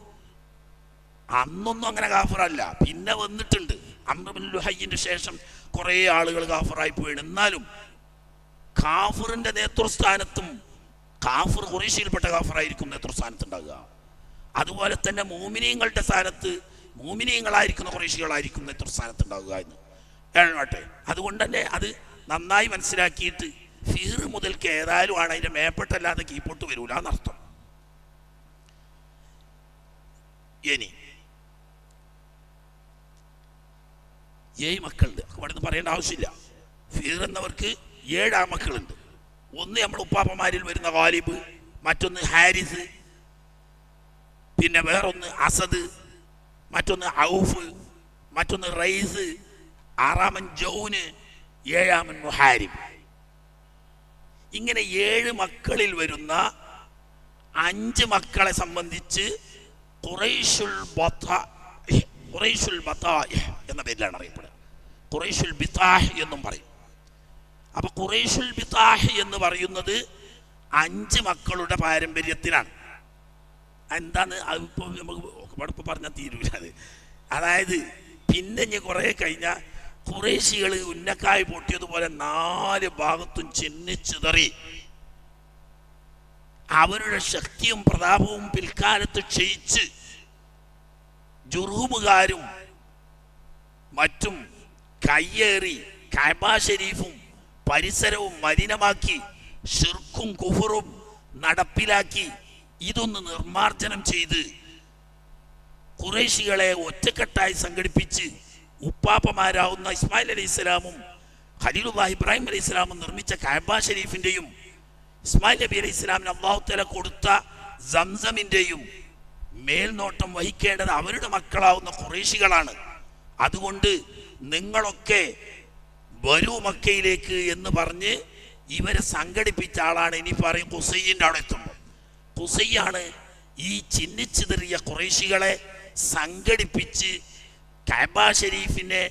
അന്നൊന്നും അങ്ങനെ കാഫിറല്ല, പിന്നെ വന്നിട്ടുണ്ട്. അംർ ബിൻ ലുഹയ്യിന്റെ ശേഷം കുറേ ആളുകൾ കാഫിറായി പോയാണ്. എന്നാലും കാഫിറിന്റെ നേതൃസ്ഥാനത്തും കാഫിർ ഖുറൈശിയിൽപ്പെട്ട കാഫിറായിരിക്കും നേതൃസ്ഥാനത്തുണ്ടാകുക. അതുപോലെ തന്നെ മോമിനീങ്ങളുടെ സ്ഥാനത്ത് മോമിനീങ്ങളായിരിക്കുന്ന ഖുറൈശികളായിരിക്കും നേതൃസ്ഥാനത്തുണ്ടാകുക എന്ന് എഴുന്നട്ടെ. അതുകൊണ്ട് തന്നെ അത് നന്നായി മനസ്സിലാക്കിയിട്ട് ഫിഹ്ർ മുതൽക്ക് ഏതായാലും ആണ്, അതിൻ്റെ മേപ്പെട്ടല്ലാതെ കീപ്പോട്ട് വരൂല എന്നർത്ഥം. ഇനി 7 മക്കളുണ്ട്. അവിടെ നിന്ന് പറയേണ്ട ആവശ്യമില്ല. ഫിഹിർ എന്നവർക്ക് 7 ആമക്കളുണ്ട്. ഒന്ന് നമ്മുടെ ഉപ്പാപ്പമാരിൽ വരുന്ന ഗാലിബ്, മറ്റൊന്ന് ഹാരിസ്, പിന്നെ വേറൊന്ന് അസദ്, മറ്റൊന്ന് ഔഫ്, മറ്റൊന്ന് റൈസ്, 6-ാമൻ ജൗന്, 7-ാമൻ മുഹാരിബ്. ഇങ്ങനെ 7 മക്കളിൽ വരുന്ന 5 മക്കളെ സംബന്ധിച്ച് ഖുറൈശുൽ ബതാഹ് എന്ന പേരിലാണ് അറിയപ്പെടുന്നത്. ഖുറൈശുൽ ബിതാഹ് എന്നും പറയും. അപ്പൊ ഖുറൈശുൽ ബിതാഹ് എന്ന് പറയുന്നത് 5 മക്കളുടെ പാരമ്പര്യത്തിലാണ്. എന്താണ് അതിപ്പോ നമുക്ക് പറഞ്ഞാൽ തീരൂല അത്. അതായത് പിന്നെ ഇനി കുറെ കഴിഞ്ഞാൽ ഖുറൈശികൾ ഉന്നക്കായ് പൊട്ടിയതുപോലെ 4 ഭാഗത്തും ചിന്നിച്ചിതറി അവരുടെ ശക്തിയും പ്രതാപവും പിൽക്കാലത്ത് ക്ഷയിച്ച് ജുർഹുമുകാരും മറ്റും കയ്യേറി കഅബ ശരീഫും പരിസരവും മലിനമാക്കി ശിർക്കും കുഫറും നടപ്പിലാക്കി ഇതൊന്ന് നിർമാർജനം ചെയ്ത് ഖുറൈശികളെ ഒറ്റക്കെട്ടായി സംഘടിപ്പിച്ച് ഉപ്പാപ്പമാരാവുന്ന ഇസ്മായിൽ അലൈഹി സ്വലാമും ഖലീലുല്ലാഹി ഇബ്രാഹിം അലൈഹി സ്വലാമും നിർമ്മിച്ച കഅബ ഷരീഫിന്റെയും ഇസ്മായിൽ നബി അലൈഹി സ്വലാമിന് അല്ലാഹു തആല കൊടുത്ത സംസമിന്റെയും മേൽനോട്ടം വഹിക്കേണ്ടത് അവരുടെ മക്കളാവുന്ന ഖുറൈശികളാണ്. അതുകൊണ്ട് നിങ്ങളൊക്കെ വരൂ മക്കയിലേക്ക് എന്ന് പറഞ്ഞ് ഇവരെ സംഘടിപ്പിച്ച ആളാണ്. ഇനി പറയും ഖുസൈന്റെ അവിടെ എത്തുമ്പോൾ ഖുസൈയാണ് ഈ ചിന്നിച്ചിതറിയ ഖുറൈശികളെ സംഘടിപ്പിച്ച് കഅബ ഷരീഫിനെ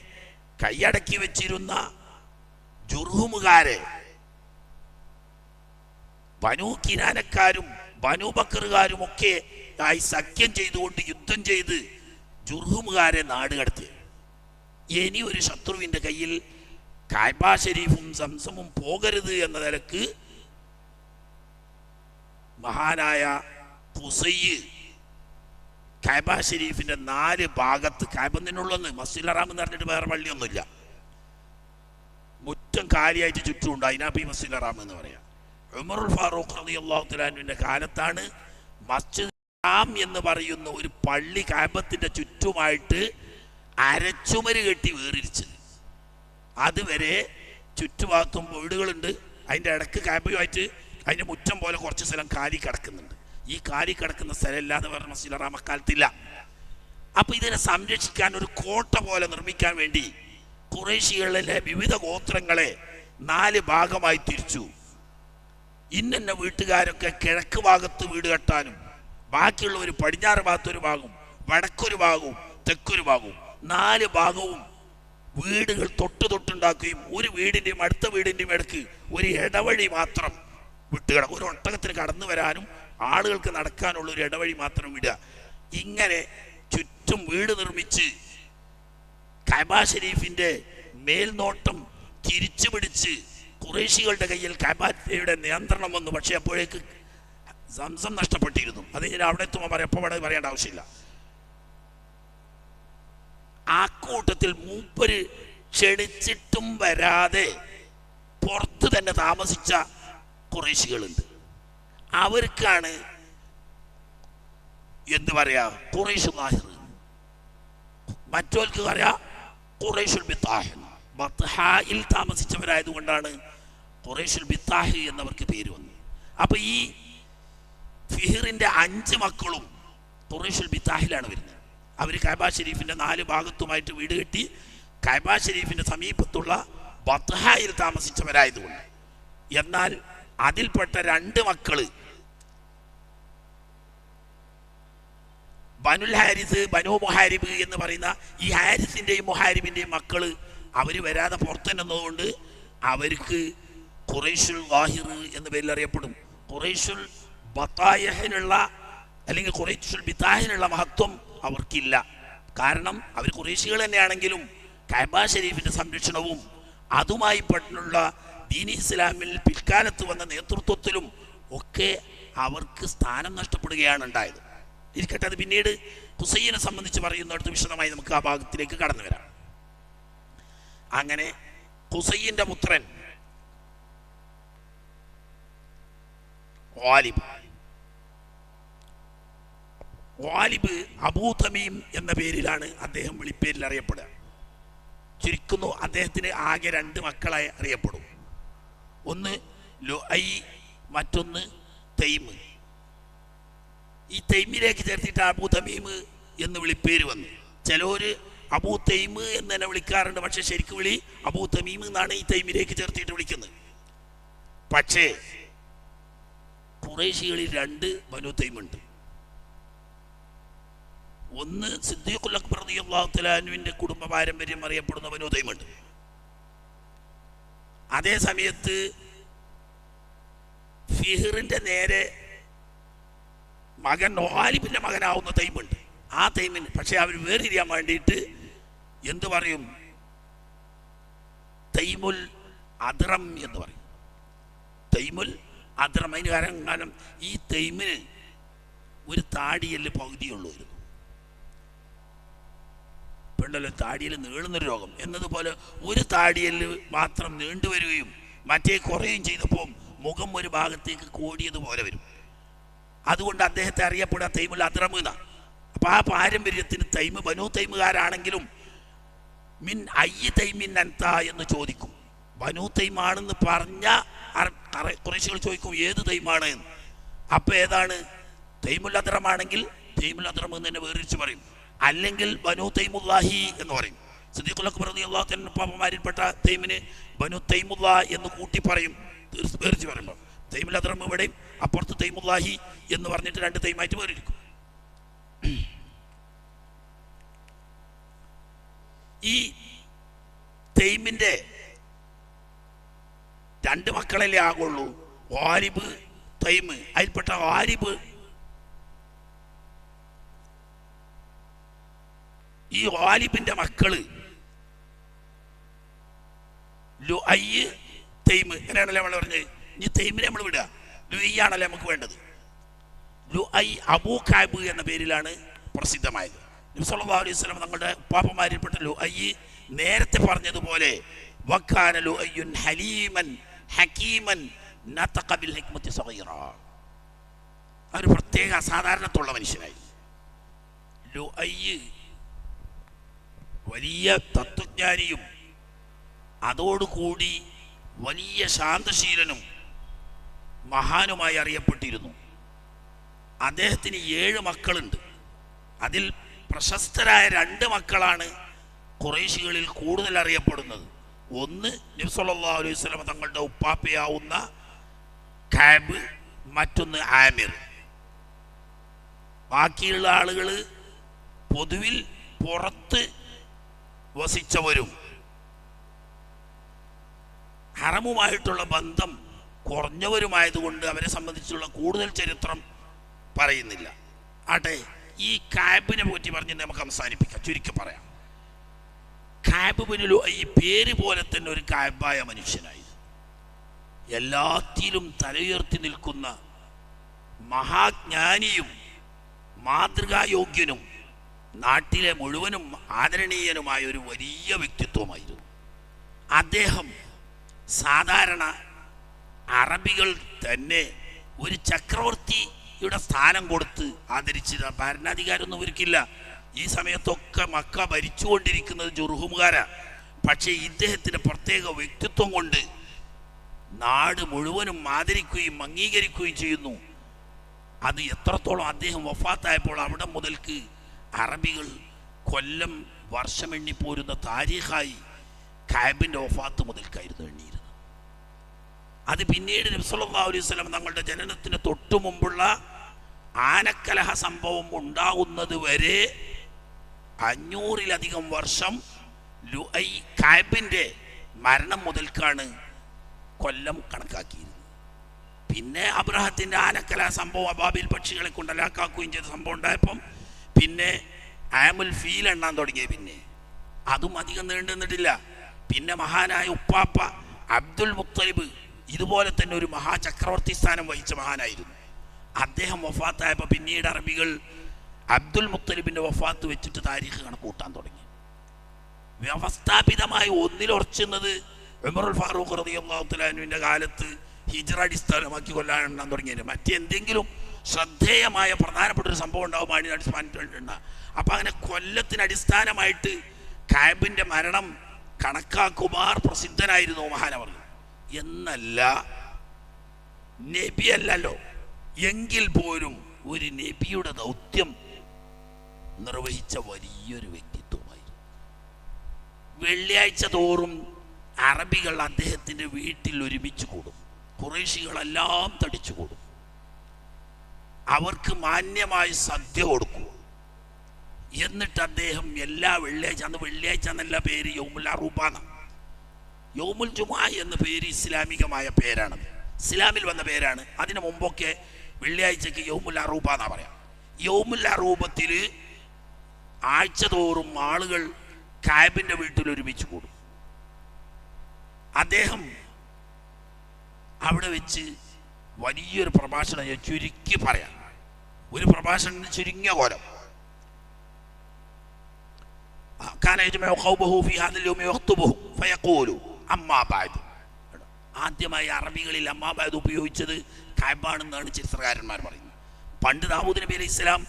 കൈയടക്കി വെച്ചിരുന്ന ജുർഹുമുകാരെ ബനൂ കിനാനക്കാരും ബനൂ ബക്കറുകാരും ഒക്കെ ആയി സഖ്യം ചെയ്തുകൊണ്ട് യുദ്ധം ചെയ്ത് ജുർഹുമുകാരെ നാടുകടത്തി. ഇനി ഒരു ശത്രുവിൻ്റെ കയ്യിൽ കഅബ ഷരീഫും സംസമും പോകരുത് എന്ന നിലക്ക് മഹാനായ ഖുസൈ കഅബ ഷരീഫിന്റെ 4 ഭാഗത്ത്, കഅബ തന്നെയുള്ളൊന്ന്, മസ്ജിദുൽ ഹറാം എന്ന് പറഞ്ഞിട്ട് വേറെ പള്ളിയൊന്നുമില്ല, മുറ്റം കാലിയായിട്ട് ചുറ്റുമുണ്ട്. അതിനാപ്പി മസ്ജിദുൽ ഹറാം എന്ന് പറയാം. ഉമറുൽ ഫാറൂഖ് റളിയല്ലാഹു തആല അൻഹുവിന്റെ കാലത്താണ് മസ്ജിദുൽ ഹറാം എന്ന് പറയുന്ന ഒരു പള്ളി കഅബത്തിന്റെ ചുറ്റുമായിട്ട് അരച്ചുമര് കെട്ടി വേറിരിച്ചത്. അതുവരെ ചുറ്റുഭാഗത്തും വീടുകളുണ്ട്, അതിൻ്റെ ഇടക്ക് കഅബയുമായിട്ട് അതിൻ്റെ മുറ്റം പോലെ കുറച്ച് സ്ഥലം കാലി കിടക്കുന്നുണ്ട്. ഈ കാലി കിടക്കുന്ന സ്ഥലം ഇല്ലാതെ വേറെ മസ്ജിദുൽ ഹറാം അക്കാലത്തില്ല. അപ്പൊ ഇതിനെ സംരക്ഷിക്കാൻ ഒരു കോട്ട പോലെ നിർമ്മിക്കാൻ വേണ്ടി ഖുറൈശികളിലെ വിവിധ ഗോത്രങ്ങളെ 4 ഭാഗമായി തിരിച്ചു. ഇന്ന വീട്ടുകാരൊക്കെ കിഴക്ക് ഭാഗത്ത് വീട് കെട്ടാനും ബാക്കിയുള്ളവർ പടിഞ്ഞാറ് ഭാഗത്തൊരു ഭാഗവും വടക്കൊരു ഭാഗവും തെക്കൊരു ഭാഗവും 4 ഭാഗവും വീടുകൾ തൊട്ടുണ്ടാക്കുകയും ഒരു വീടിൻ്റെയും അടുത്ത വീടിൻ്റെയും ഇടയ്ക്ക് ഒരു ഇടവഴി മാത്രം വിട്ടുകിടക്കും. ഒരു ഒട്ടകത്തിന് കടന്നു വരാനും ആളുകൾക്ക് നടക്കാനുള്ള ഒരു ഇടവഴി മാത്രം വിടുക. ഇങ്ങനെ ചുറ്റും വീട് നിർമ്മിച്ച് കഅബ ഷരീഫിന്റെ മേൽനോട്ടം തിരിച്ചു പിടിച്ച് ഖുറൈശികളുടെ കയ്യിൽ കഅബയുടെ നിയന്ത്രണം വന്നു. പക്ഷെ അപ്പോഴേക്ക് സംസം നഷ്ടപ്പെട്ടിരുന്നു. അത് ഞാൻ അവിടെ എത്തുമ്പോൾ പറയേണ്ട ആവശ്യമില്ല. ആ കൂട്ടത്തിൽ മൂപ്പര് ക്ഷണിച്ചിട്ടും വരാതെ പുറത്ത് തന്നെ താമസിച്ച ഖുറൈശികളുണ്ട്. അവർക്കാണ് എന്ത് പറയാ ഖുറൈശുൽ ളാഹിർ, മറ്റോർക്ക് പറയാ ഖുറൈശുൽ ബിത്താഹ്. ബത്ഹായിൽ താമസിച്ചവരായതുകൊണ്ടാണ് ഖുറൈശുൽ ബിത്താഹ് എന്നവർക്ക് പേര് വന്നു. അപ്പൊ ഈ ഫിഹിറിന്റെ 5 മക്കളും ഖുറൈശുൽ ബിത്താഹിലാണ് വരുന്നത്. അവർ കഅബ ഷരീഫിന്റെ 4 ഭാഗത്തുമായിട്ട് വീട് കെട്ടി കഅബ ഷരീഫിന്റെ സമീപത്തുള്ള ബത്ഹായിൽ താമസിച്ചവരായതുകൊണ്ട്. എന്നാൽ അതിൽപ്പെട്ട 2 മക്കള് ബനുൽ ഹാരിസ് ബനൂ മുഹാരിബ് എന്ന് പറയുന്ന ഈ ഹാരിസിന്റെയും മുഹാരിബിന്റെയും മക്കള് അവര് വരാതെ പുറത്തു നിന്നതുകൊണ്ട് അവർക്ക് ഖുറൈശുൽ ളാഹിർ എന്ന പേരിൽ അറിയപ്പെടും. ഖുറൈശുൽ ബത്തായഹിനുള്ള അല്ലെങ്കിൽ ഖുറൈശുൽ ബിത്താഹിനുള്ള മഹത്വം അവർക്കില്ല. കാരണം അവർ ഖുറൈശികൾ തന്നെയാണെങ്കിലും കഅബ ഷരീഫിന്റെ സംരക്ഷണവും അതുമായി പെട്ടുള്ള ദീനി ഇസ്ലാമിൽ പിൽക്കാലത്ത് വന്ന നേതൃത്വത്തിലും ഒക്കെ അവർക്ക് സ്ഥാനം നഷ്ടപ്പെടുകയാണ് ഉണ്ടായത്. ഇരിക്കട്ടെ, അത് പിന്നീട് ഖുസൈനെ സംബന്ധിച്ച് പറയുന്നിടത്ത് വിശദമായി നമുക്ക് ആ ഭാഗത്തിലേക്ക് കടന്നു വരാം. അങ്ങനെ ഖുസൈന്റെ പുത്രൻ വാലിബ് അബൂ തമീം എന്ന പേരിലാണ് അദ്ദേഹം വിളിപ്പേരിൽ അറിയപ്പെടുക. ചുരുക്കുന്നു. അദ്ദേഹത്തിന് ആകെ 2 മക്കളായി അറിയപ്പെടും. ഒന്ന് ലുഐ, മറ്റൊന്ന് തൈമ്. ഈ തൈമിലേക്ക് ചേർത്തിട്ട് അബൂ തമീം എന്ന് വിളിപ്പേര് വന്നു. ചിലര് അബൂ തൈമ് എന്ന് തന്നെ വിളിക്കാറുണ്ട്, പക്ഷെ ശരിക്കും വിളി അബൂ തമീം എന്നാണ് ഈ തൈമിലേക്ക് ചേർത്തിട്ട് വിളിക്കുന്നത്. പക്ഷേ ഖുറൈശികളിൽ 2 ബനൂ തൈമുണ്ട്. ഒന്ന് സിദ്ദീഖുൽ അക്ബർ റളിയല്ലാഹു തആല അൻഹുവിന്റെ കുടുംബ പാരമ്പര്യം അറിയപ്പെടുന്ന ബനൂ തൈമുണ്ട്. അതേ സമയത്ത് ഫിഹ്റിന്റെ നേരെ മകൻ ഗാലിബിന്റെ മകനാവുന്ന തൈമുണ്ട്. ആ തൈമിന് പക്ഷെ അവർ വേറിരിയാൻ വേണ്ടിയിട്ട് എന്ത് പറയും? തൈമുൽ അദ്റം എന്ന് പറയും. തൈമുൽ അദ്റം. അതിന് കാരണം ഈ തൈമിന് ഒരു താടിയല് പകുതിയുള്ളൂ. പെണ്ണല്ലോ താടിയിൽ നീളുന്നൊരു രോഗം എന്നതുപോലെ ഒരു താടിയല് മാത്രം നീണ്ടുവരികയും മറ്റേ കുറയുകയും ചെയ്തപ്പോൾ മുഖം ഒരു ഭാഗത്തേക്ക് കോടിയതുപോലെ വരും. അതുകൊണ്ട് അദ്ദേഹത്തെ അറിയപ്പെടുക തൈമുൽ അദ്റം എന്നാണ്. അപ്പം ആ പാരമ്പര്യത്തിന് തൈമ് ബനൂ തൈമുകാരാണെങ്കിലും മിൻ അയ്യ തൈമിൻ അൻത എന്ന് ചോദിക്കും. ബനൂ തൈമാണെന്ന് പറഞ്ഞ ഖുറൈശികൾ ചോദിക്കും ഏത് തൈമാണ് എന്ന്. അപ്പം ഏതാണ്? തൈമുൽ അദ്റം ആണെങ്കിൽ തൈമുൽ അദ്റം എന്ന് തന്നെ വേറിച്ച് പറയും. അല്ലെങ്കിൽ ബനൂ തൈമുല്ലാഹി എന്ന് പറയും. സിദ്ദീഖുൽ അക്ബർ റളിയല്ലാഹു തആല പാപ്പമാരിൽപ്പെട്ട തൈമിന് ബനൂ തൈമുല്ലാ എന്ന് കൂട്ടി പറയും. വേറിച്ച് പറയുമ്പോൾ തൈമുൽ അദ്റം ഇവിടെയും അപ്പുറത്ത് തൈമുല്ലാഹി എന്ന് പറഞ്ഞിട്ട് 2 തൈമായിട്ട് വേറിരിക്കും. ഈ തൈമിന്റെ 2 മക്കളല്ലേ ആകുള്ളൂ, ഗാലിബ്, തൈമ്. അതിൽപ്പെട്ട ഗാലിബ് ഈ ഗാലിബിന്റെ മക്കള് ലുഐ, തൈമ്. എങ്ങനെയാണല്ലോ നമ്മൾ പറഞ്ഞത്? ഇനി തൈമിനെ നമ്മൾ വിടുക, ലുഐ ആണല്ലോ നമുക്ക് വേണ്ടത്. ലുഐ അബൂ കഅബ് എന്ന പേരിലാണ് പ്രസിദ്ധമായത്. നബി സല്ലല്ലാഹു അലൈഹി വസല്ലം തങ്ങളുടെ ഉപ്പാപ്പമാരിൽപ്പെട്ട ലുഐ നേരത്തെ പറഞ്ഞതുപോലെ വക്കാന ലുഐൻ ഹലീമൻ ഹകീമൻ നതഖ ബിൽ ഹിക്മത്തി സഗീറ. ഒരു പ്രത്യേക അസാധാരണത്തുള്ള മനുഷ്യനായി. ലുഐ വലിയ തത്വജ്ഞാനിയും അതോടുകൂടി വലിയ ശാന്തശീലനും മഹാനുമായി അറിയപ്പെട്ടിരുന്നു. അദ്ദേഹത്തിന് 7 മക്കളുണ്ട്. അതിൽ പ്രശസ്തരായ 2 മക്കളാണ് ഖുറൈശികളിൽ കൂടുതൽ അറിയപ്പെടുന്നത്. ഒന്ന് നബി സല്ലല്ലാഹു അലൈഹി വസല്ലം തങ്ങളുടെ ഉപ്പാപ്പയാവുന്ന കഅബ്, മറ്റൊന്ന് ആമിർ. ബാക്കിയുള്ള ആളുകൾ പൊതുവിൽ പുറത്ത് വസിച്ചവരും ഹറമുമായിട്ടുള്ള ബന്ധം കുറഞ്ഞവരുമായതുകൊണ്ട് അവരെ സംബന്ധിച്ചുള്ള കൂടുതൽ ചരിത്രം പറയുന്നില്ല. ആട്ടെ, ഈ കഅബിനെ പറ്റി പറഞ്ഞ് നമുക്ക് അവസാനിപ്പിക്കാം. ചുരുക്കി പറയാം. കഅബ് ബിൻ ലുഐ പേര് പോലെ തന്നെ ഒരു കഅബായ മനുഷ്യനായി, എല്ലാത്തിലും തലയുയർത്തി നിൽക്കുന്ന മഹാജ്ഞാനിയും മാതൃകായോഗ്യനും നാട്ടിലെ മുഴുവനും ആദരണീയനുമായ ഒരു വലിയ വ്യക്തിത്വമായിരുന്നു അദ്ദേഹം. സാധാരണ അറബികൾ തന്നെ ഒരു ചക്രവർത്തിയുടെ സ്ഥാനം കൊടുത്ത് ആദരിച്ച ഭരണാധികാരമൊന്നും ഇവർക്കില്ല. ഈ സമയത്തൊക്കെ മക്ക ഭരിച്ചുകൊണ്ടിരിക്കുന്നത് ജുർഹുമുകാരാണ്. പക്ഷേ ഇദ്ദേഹത്തിൻ്റെ പ്രത്യേക വ്യക്തിത്വം കൊണ്ട് നാട് മുഴുവനും ആദരിക്കുകയും അംഗീകരിക്കുകയും ചെയ്യുന്നു. അത് എത്രത്തോളം അദ്ദേഹം വഫാത്തായപ്പോൾ അവിടെ മുതൽക്ക് അറബികൾ കൊല്ലം വർഷം എണ്ണിപ്പോരുന്ന താരീഖായി കഅബിൻ്റെ വഫാത്ത് മുതൽക്കായിരുന്നു എണ്ണിയിരുന്നത്. അത് പിന്നീട് നബി സല്ലല്ലാഹു അലൈഹി വസല്ലം തങ്ങളുടെ ജനനത്തിന് തൊട്ടു മുമ്പുള്ള ആനക്കലഹ സംഭവം ഉണ്ടാകുന്നത് വരെ 500-ലധികം വർഷം ലുഐ കഅബിൻ്റെ മരണം മുതൽക്കാണ് കൊല്ലം കണക്കാക്കിയിരുന്നത്. പിന്നെ അബ്രഹത്തിൻ്റെ ആനക്കലഹ സംഭവം അബാബിൽ പക്ഷികളെ കൊണ്ട് ഹലാക്കാക്കുകയും ചെയ്ത സംഭവം ഉണ്ടായപ്പം പിന്നെ ആമുൽ ഫീൽ എണ്ണാൻ തുടങ്ങിയത്. പിന്നെ അതും അധികം നീണ്ടു നിന്നിട്ടില്ല. പിന്നെ മഹാനായ ഉപ്പാപ്പ അബ്ദുൽ മുത്തലിബ് ഇതുപോലെ തന്നെ ഒരു മഹാചക്രവർത്തി സ്ഥാനം വഹിച്ച മഹാനായിരുന്നു. അദ്ദേഹം വഫാത്തായപ്പോൾ പിന്നീട് അറബികൾ അബ്ദുൽ മുത്തലിബിൻ്റെ വഫാത്ത് വെച്ചിട്ട് താരീഖ് കണക്കൂട്ടാൻ തുടങ്ങി. വ്യവസ്ഥാപിതമായി ഒന്നിലുറച്ചുന്നത് ഉമറുൽ ഫാറൂഖ് റളിയല്ലാഹു തആല അൻഹുവിൻ്റെ കാലത്ത് ഹിജ്റ അടിസ്ഥാനമാക്കി കൊല്ലാനെണ്ണാൻ തുടങ്ങിയത്. മറ്റെന്തെങ്കിലും ശ്രദ്ധേയമായ പ്രധാനപ്പെട്ട ഒരു സംഭവം ഉണ്ടാവും അടിസ്ഥാനത്തിലുണ്ടാകും. അപ്പം അങ്ങനെ കൊല്ലത്തിന് അടിസ്ഥാനമായിട്ട് കഅബിൻ്റെ മരണം കണക്കാക്കുമാർ പ്രസിദ്ധനായിരുന്നു മഹാനവർ. എന്നല്ല, നബിയല്ലല്ലോ, എങ്കിൽ പോലും ഒരു നബിയുടെ ദൗത്യം നിർവഹിച്ച വലിയൊരു വ്യക്തിത്വമായിരുന്നു. വെള്ളിയാഴ്ച തോറും അറബികൾ അദ്ദേഹത്തിൻ്റെ വീട്ടിൽ ഒരുമിച്ച് കൂടും. ഖുറൈശികളെല്ലാം തടിച്ചു കൂടും. അവർക്ക് മാന്യമായി സദ്യ കൊടുക്കും. എന്നിട്ട് അദ്ദേഹം എല്ലാ വെള്ളിയാഴ്ച, അന്ന് വെള്ളിയാഴ്ച എന്നല്ല പേര്, യൗമുൽ അറൂബ, യൗമുൽ ജുമുഅ എന്ന പേര് ഇസ്ലാമികമായ പേരാണ്, ഇസ്ലാമിൽ വന്ന പേരാണ്. അതിനു മുമ്പൊക്കെ വെള്ളിയാഴ്ചക്ക് യൗമുൽ അറൂബ എന്നാ പറയാം. യൗമുൽ അറൂബത്തിൽ ആഴ്ച തോറും ആളുകൾ കഅബിൻ്റെ വീട്ടിൽ ഒരുമിച്ച് കൂടും. അദ്ദേഹം അവിടെ വെച്ച് വലിയൊരു പ്രഭാഷണം, ഞാൻ ചുരുക്കി പറയാം, ഒരു പ്രഭാഷണത്തിന് ചുരുങ്ങിയ കോലം. ആദ്യമായി അറബികളിൽ അമ്മാബാദ് ഉപയോഗിച്ചത് കഅബാണെന്നാണ് ചരിത്രകാരന്മാർ പറയുന്നത്. പണ്ട് ദാവൂദ് നബി അലൈഹി ഇസ്ലാം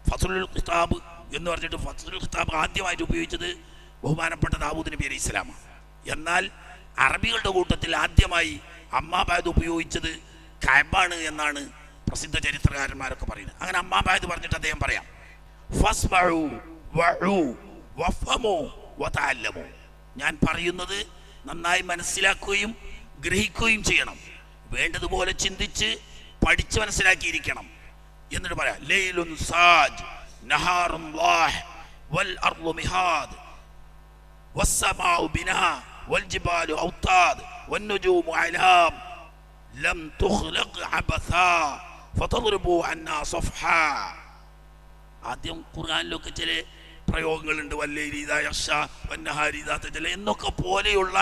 ഫസ്ലുൽ ഖിതാബ് എന്ന് പറഞ്ഞിട്ട് ഫസ്ലുൽ ഖിതാബ് ആദ്യമായിട്ട് ഉപയോഗിച്ചത് ബഹുമാനപ്പെട്ട ദാവൂദ് നബി അലൈഹി ഇസ്ലാമാണ്. എന്നാൽ അറബികളുടെ കൂട്ടത്തിൽ ആദ്യമായി അമ്മാബാദ് ഉപയോഗിച്ചത് കഅബാണ് എന്നാണ് പ്രസിദ്ധ ചരിത്രകാരന്മാരൊക്കെ പറയുന്നത്. അങ്ങനെ അമ്മാബാദ് പറഞ്ഞിട്ട് അദ്ദേഹം പറയാം, ഫസ്മഉ വഉ വഫമു വതഅല്ലമു, ഞാൻ പറയുന്നത് നന്നായി മനസ്സിലാക്കുകയും ഗ്രഹിക്കുകയും ചെയ്യണം, വേണ്ടതുപോലെ ചിന്തിച്ച് പഠിച്ച് മനസ്സിലാക്കിയിരിക്കണം. എന്നിട്ട് പറയാം, ലൈലുൻ സാജ് നഹാറുൻ ളാഹ് വൽ അർളു മിഹാദ് വസ്സമാഉ ബിനാ വൽ ജിബാലു ഔതാദ് വന്നുജൂമു അലാം ലം തുഖ്ലഖ് അബസാ ഫതദ്രിബു അന്നാ സഫഹാ. ആദ്യം ഖുർആനിലൊക്കെ ചില പ്രയോഗങ്ങളുണ്ട്, എന്നൊക്കെ പോലെയുള്ള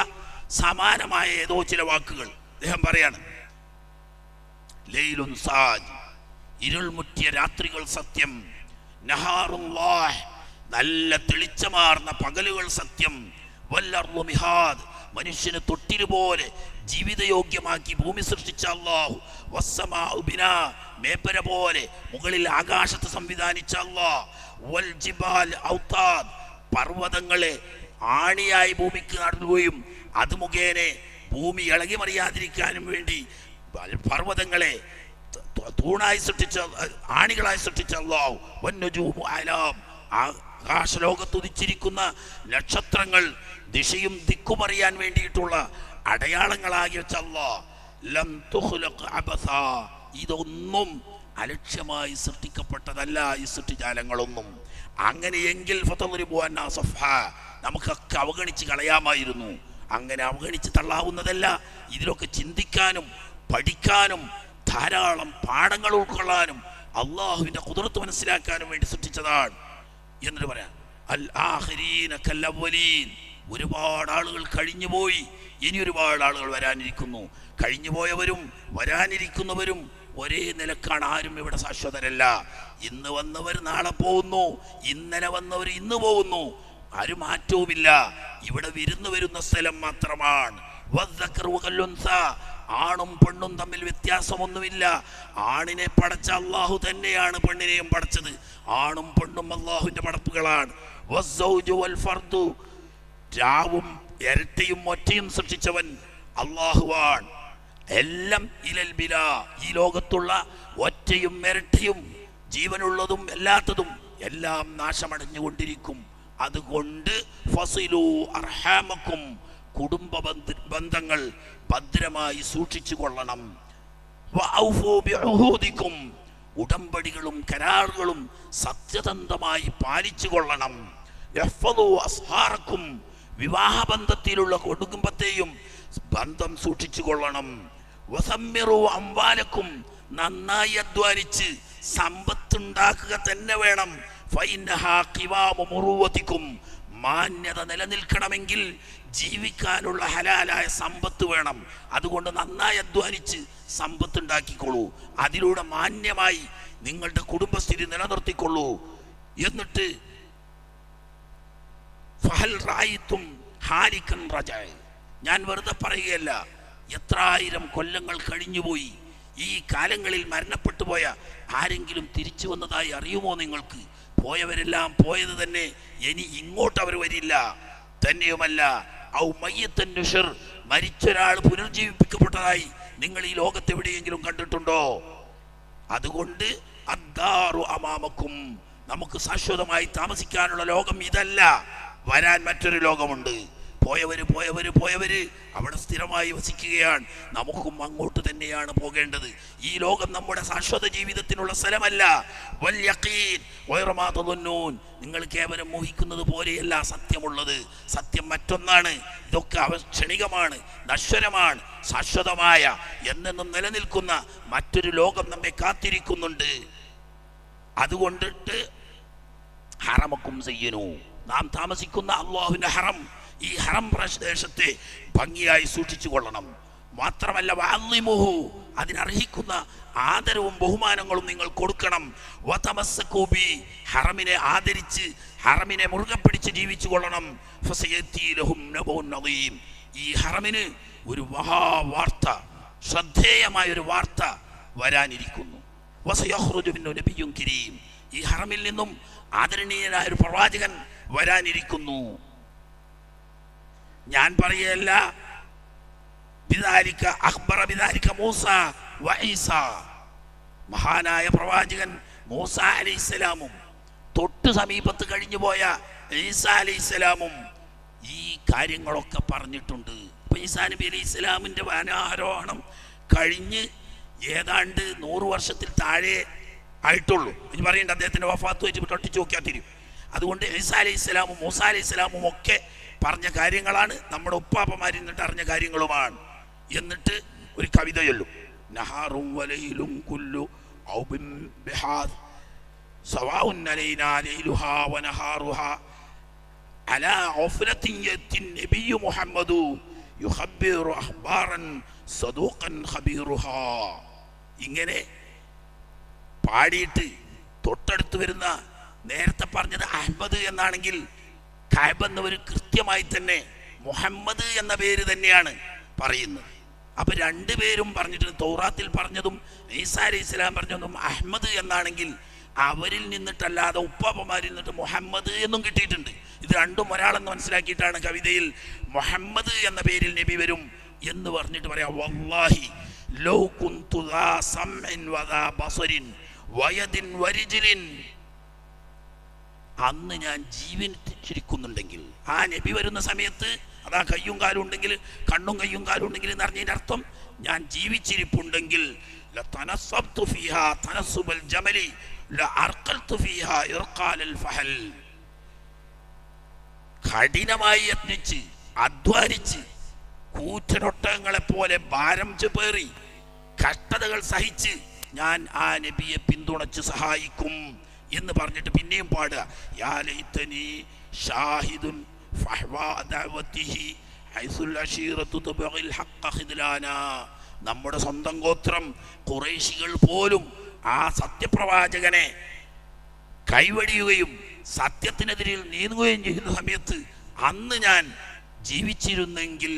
സമാനമായ ഏതോ ചില വാക്കുകൾ അദ്ദേഹം പറയാണ്. ലൈലുൻ സാജ്, ഇരുൾ മുറ്റിയ രാത്രികൾ സത്യം, നഹാറുല്ലാഹ്, നല്ല തെളിച്ചമാർന്ന പകലുകൾ സത്യം, വല്ലർളു മിഹാദ്, മനുഷ്യന് തൊട്ടിലുപോലെ ജീവിതയോഗ്യമാക്കി ഭൂമി സൃഷ്ടിച്ച അല്ലാഹു, വസ്സമാഉ ബിനാ, മേപ്പര പോലെ മുകളിൽ ആകാശത്ത് സംവിധാനിച്ച അല്ലാഹ്, വൽ ജിബാൽ ഔതാദ്, പർവ്വതങ്ങളെ ആണിയായി ഭൂമിക്ക് നടുകയും അത് മുഖേന ഭൂമി ഇളകി മറിയാതിരിക്കാനും വേണ്ടി പർവ്വതങ്ങളെ തൂണായി സൃഷ്ടിച്ച, ആണികളായി സൃഷ്ടിച്ച അല്ലാഹു, വന്നുജൂമു അലാം, ആകാശലോകത്തുദിച്ചിരിക്കുന്ന നക്ഷത്രങ്ങൾ ദിശയും ദിക്കുമറിയാൻ വേണ്ടിയിട്ടുള്ള അടയാളങ്ങളാക്കി വെച്ച അല്ലാഹ്, ലം തുഖ്ലഖ് അബസാ, ഇതൊന്നും അലക്ഷ്യമായി സൃഷ്ടിക്കപ്പെട്ടതല്ല ഈ സൃഷ്ടിജാലങ്ങളൊന്നും. അങ്ങനെയെങ്കിൽ ഫതദ്രിബു അന്നാ സഫഹാ, നമുക്കൊക്കെ അവഗണിച്ച് കളയാമായിരുന്നു. അങ്ങനെ അവഗണിച്ച് തള്ളാവുന്നതല്ല. ഇതിലൊക്കെ ചിന്തിക്കാനും പഠിക്കാനും ധാരാളം പാഠങ്ങൾ ഉൾക്കൊള്ളാനും അള്ളാഹുവിൻ്റെ ഖുദ്റത്ത് മനസ്സിലാക്കാനും വേണ്ടി സൃഷ്ടിച്ചതാണ് എന്നിട്ട് പറയാം. അൽ ആഖിരീന കൽ അവ്വലീൻ, ഒരുപാട് ആളുകൾ കഴിഞ്ഞുപോയി, ഇനി ഒരുപാട് ആളുകൾ വരാനിരിക്കുന്നു. കഴിഞ്ഞുപോയവരും വരാനിരിക്കുന്നവരും ഒരേ നിലക്കാണ്. ആരും ഇവിടെ ശാശ്വതരല്ല. ഇന്ന് വന്നവർ നാളെ പോകുന്നു, ഇന്നലെ വന്നവർ ഇന്ന് പോകുന്നു, ആരും മാറ്റവുമില്ല. ഇവിടെ വിരുന്നു വരുന്ന സ്ഥലം മാത്രമാണ്. ആണും പെണ്ണും തമ്മിൽ വ്യത്യാസമൊന്നുമില്ല. ആണിനെ പടച്ച അള്ളാഹു തന്നെയാണ് പെണ്ണിനെയും പടച്ചത്. ആണും പെണ്ണും അള്ളാഹുവിന്റെ പടപ്പുകളാണ്. രാവും ഇരട്ടയും ഒറ്റയും സൃഷ്ടിച്ചവൻ അള്ളാഹുവാണ്. എല്ലാം ഇലൽ ബിലാ, ഈ ലോകത്തുള്ള ഒറ്റയും ഇരട്ടയും ജീവനുള്ളതും അല്ലാത്തതും എല്ലാം നാശമടഞ്ഞുകൊണ്ടിരിക്കും. അതുകൊണ്ട് ഫസിലു അർഹാമക്കും, കുടുംബ ബന്ധങ്ങൾ ഭദ്രമായി സൂക്ഷിച്ചു കൊള്ളണം. വഔഫു ബിഉഹൂദിക്കും, ഉടമ്പടികളും കരാറുകളും സത്യസന്ധമായി പാലിച്ചു കൊള്ളണം. യഹ്ഫദു അസ്ഹാറക്കും, വിവാഹബന്ധത്തിലുള്ള കുടുംബത്തെയും ബന്ധം സൂക്ഷിച്ചു കൊള്ളണം. വസമ്മിറു അംവാലക്കും, നന്നായി അധ്വാനിച്ച് സമ്പത്തുണ്ടാക്കുക തന്നെ വേണം. ഫഇന്നഹാ ഖിവാമു മുറുവതിക്കും, മാന്യത നിലനിൽക്കണമെങ്കിൽ ജീവിക്കാനുള്ള ഹലാലായ സമ്പത്ത് വേണം. അതുകൊണ്ട് നന്നായി അധ്വാനിച്ച് സമ്പത്ത് ഉണ്ടാക്കിക്കൊള്ളൂ. അതിലൂടെ മാന്യമായി നിങ്ങളുടെ കുടുംബസ്ഥിതി നിലനിർത്തിക്കൊള്ളൂ. എന്നിട്ട് ഫഹൽ റായിത്തും ഹാരിക്കൻ റജാ, ഞാൻ വെറുതെ പറയുകയല്ല, എത്രായിരം കൊല്ലങ്ങൾ കഴിഞ്ഞുപോയി. ഈ കാലങ്ങളിൽ മരണപ്പെട്ടു പോയ ആരെങ്കിലും തിരിച്ചു വന്നതായി അറിയുമോ നിങ്ങൾക്ക്? പോയവരെല്ലാം പോയത് തന്നെ, ഇനി ഇങ്ങോട്ട് അവർ വരില്ല. തന്നെയുമല്ല, ഔ മയ്യത്തൻ നുശർ, മരിച്ചൊരാൾ പുനർജീവിപ്പിക്കപ്പെട്ടതായി നിങ്ങൾ ഈ ലോകത്ത് എവിടെയെങ്കിലും കണ്ടിട്ടുണ്ടോ? അതുകൊണ്ട് അദ്ദാറു അമാമക്കും, നമുക്ക് ശാശ്വതമായി താമസിക്കാനുള്ള ലോകം ഇതല്ല, വരാൻ മറ്റൊരു ലോകമുണ്ട്. പോയവര് അവിടെ സ്ഥിരമായി വസിക്കുകയാണ്. നമുക്കും അങ്ങോട്ട് തന്നെയാണ് പോകേണ്ടത്. ഈ ലോകം നമ്മുടെ ശാശ്വത ജീവിതത്തിനുള്ള സ്ഥലമല്ല. വൽ യഖീൻ ഗൈറ മാ തദുന്നൂൻ, നിങ്ങൾ കേവലം മോഹിക്കുന്നത് പോലെയല്ല സത്യമുള്ളത്. സത്യം മറ്റൊന്നാണ്. ഇതൊക്കെ ക്ഷണികമാണ്, നശ്വരമാണ്. ശാശ്വതമായ എന്നെന്നും നിലനിൽക്കുന്ന മറ്റൊരു ലോകം നമ്മെ കാത്തിരിക്കുന്നുണ്ട്. അതുകൊണ്ടിട്ട് ഹറമക്കും സയ്യനു, നാം താമസിക്കുന്ന അല്ലാഹുവിന്റെ ഹറം, ഈ ഹറം പ്രദേശത്തെ ഭംഗിയായി സൂക്ഷിച്ചു കൊള്ളണം. മാത്രമല്ല വഅള്ളിമുഹു, അതിനർഹിക്കുന്ന ആദരവും ബഹുമാനങ്ങളും നിങ്ങൾ കൊടുക്കണം. വതമസ്സകൂ ബി, ഹറമിനെ ആദരിച്ച് ഹറമിനെ മുറുകെ പിടിച്ച് ജീവിച്ചു കൊള്ളണം. ഫസയത്തി ലഹും നബഉൻ അദീം, ഈ ഹറമിന് ഒരു മഹാവാർത്ത, ശ്രദ്ധേയമായ ഒരു വാർത്ത വരാനിരിക്കുന്നു. വസയഖ്റുജു മിൻഹു നബിയ്യുൻ കരീം, ഈ ഹറമിൽ നിന്നും ആദരണീയനായ ഒരു പ്രവാചകൻ വരാനിരിക്കുന്നു. ഞാൻ പറയല്ല, ബിദാലിക അഖ്ബറ ബിദാലിക മൂസ വ ഈസ, മഹാനായ പ്രവാചകൻ മൂസ അലൈഹിസ്സലാമും തൊട്ട് സമീപത്ത് കഴിഞ്ഞു പോയ ഈസ അലൈഹിസ്സലാമും ഈ കാര്യങ്ങളൊക്കെ പറഞ്ഞിട്ടുണ്ട്. ഇപ്പൊ ഈസാ നബി അലൈഹിസ്സലാമിന്റെ വാനാരോഹണം കഴിഞ്ഞ് ഏതാണ്ട് 100 വർഷത്തിൽ താഴെ ആയിട്ടുള്ളൂ. ഇനി പറയേണ്ട അദ്ദേഹത്തിന്റെ വഫാത്ത് വെച്ച് തൊട്ടിച്ച് നോക്കിയാൽ തിരിയും. അതുകൊണ്ട് ഈസാ അലൈഹിസ്സലാമും മൂസ അലൈഹിസ്സലാമും ഒക്കെ പറഞ്ഞ കാര്യങ്ങളാണ്, നമ്മുടെ ഉപ്പാപ്പമാരിൽ നിന്നിട്ട് അറിഞ്ഞ കാര്യങ്ങളുമാണ്. എന്നിട്ട് ഒരു കവിത ചൊല്ലും, നഹാറും വലൈലും കുല്ലു ഔ ബിഹാദ് സവാഉൻ അലൈനാ ലൈലുഹാ വനഹാറുഹാ അലാ ഉഫ്ലത്തിൻ യത്തിൻ നബിയ്യു മുഹമ്മദു യുഖബ്ബിറു അഖ്ബാറൻ സദൂഖൻ ഖബീറുഹാ. ഇങ്ങനെ പാടിയിട്ട് തൊട്ടടുത്ത് വരുന്ന, നേരത്തെ പറഞ്ഞത് അഹ്മദ് എന്നാണെങ്കിൽ കഅബ എന്നവർ കൃത്യമായി തന്നെ മുഹമ്മദ് എന്ന പേര് തന്നെയാണ് പറയുന്നത്. അപ്പൊ രണ്ടുപേരും പറഞ്ഞിട്ട്, തൗറാത്തിൽ പറഞ്ഞതും ഈസാ അലൈഹിസ്സലാം പറഞ്ഞതും അഹ്മദ് എന്നാണെങ്കിൽ അവരിൽ നിന്നിട്ടല്ലാതെ ഉപ്പാപ്പമാരിൽ നിന്നിട്ട് മുഹമ്മദ് എന്നും കിട്ടിയിട്ടുണ്ട്. ഇത് രണ്ടും ഒരാളെന്ന് മനസ്സിലാക്കിയിട്ടാണ് കവിതയിൽ മുഹമ്മദ് എന്ന പേരിൽ നബി വരും എന്ന് പറഞ്ഞിട്ട് പറയാം. വല്ലാഹി ലൗ കുന്തു ദാ സമഇൻ വദാ ബസരിൻ വയദിൻ വരിജ്ലിൻ, അന്ന് ഞാൻ ജീവിച്ചിരിക്കുന്നുണ്ടെങ്കിൽ, ആ നബി വരുന്ന സമയത്ത് അതാ കയ്യും കാലും ഉണ്ടെങ്കിൽ, കണ്ണും കയ്യും കാലും ഉണ്ടെങ്കിൽ എന്ന് പറഞ്ഞതിന്റെ അർത്ഥം ഞാൻ ജീവിച്ചിരിപ്പുണ്ടെങ്കിൽ ലതനസ്സബ്തു ഫീഹാ തനസ്സുബൽ ജമലി ലഅർഖൽതു ഫീഹാ ഇർഖാലൽ ഫഹൽ, കഠിനമായി യത്നിച്ച് അധ്വാനിച്ച് കൂറ്റനൊട്ടകങ്ങളെ പോലെ ഭാരം പേറി കഷ്ടതകൾ സഹിച്ച് ഞാൻ ആ നബിയെ പിന്തുണച്ച് സഹായിക്കും എന്ന് പറഞ്ഞിട്ട് പിന്നെയും പാടുക, യാ ലൈതനി ഷാഹിദുൻ ഫഹ്വാ ദഅവതിഹി ഹൈസുൽ അശീറതു തുബിൽ ഹഖ ഖിദ്ലാന. നമ്മുടെ സ്വന്തം ഗോത്രം ഖുറൈശികൾ പോലും ആ സത്യപ്രവാചകനെ കൈവടിയുകയും സത്യത്തിനെതിരെ നീങ്ങുകയും ചെയ്യുന്ന സമയത്ത് അന്ന് ഞാൻ ജീവിച്ചിരുന്നെങ്കിൽ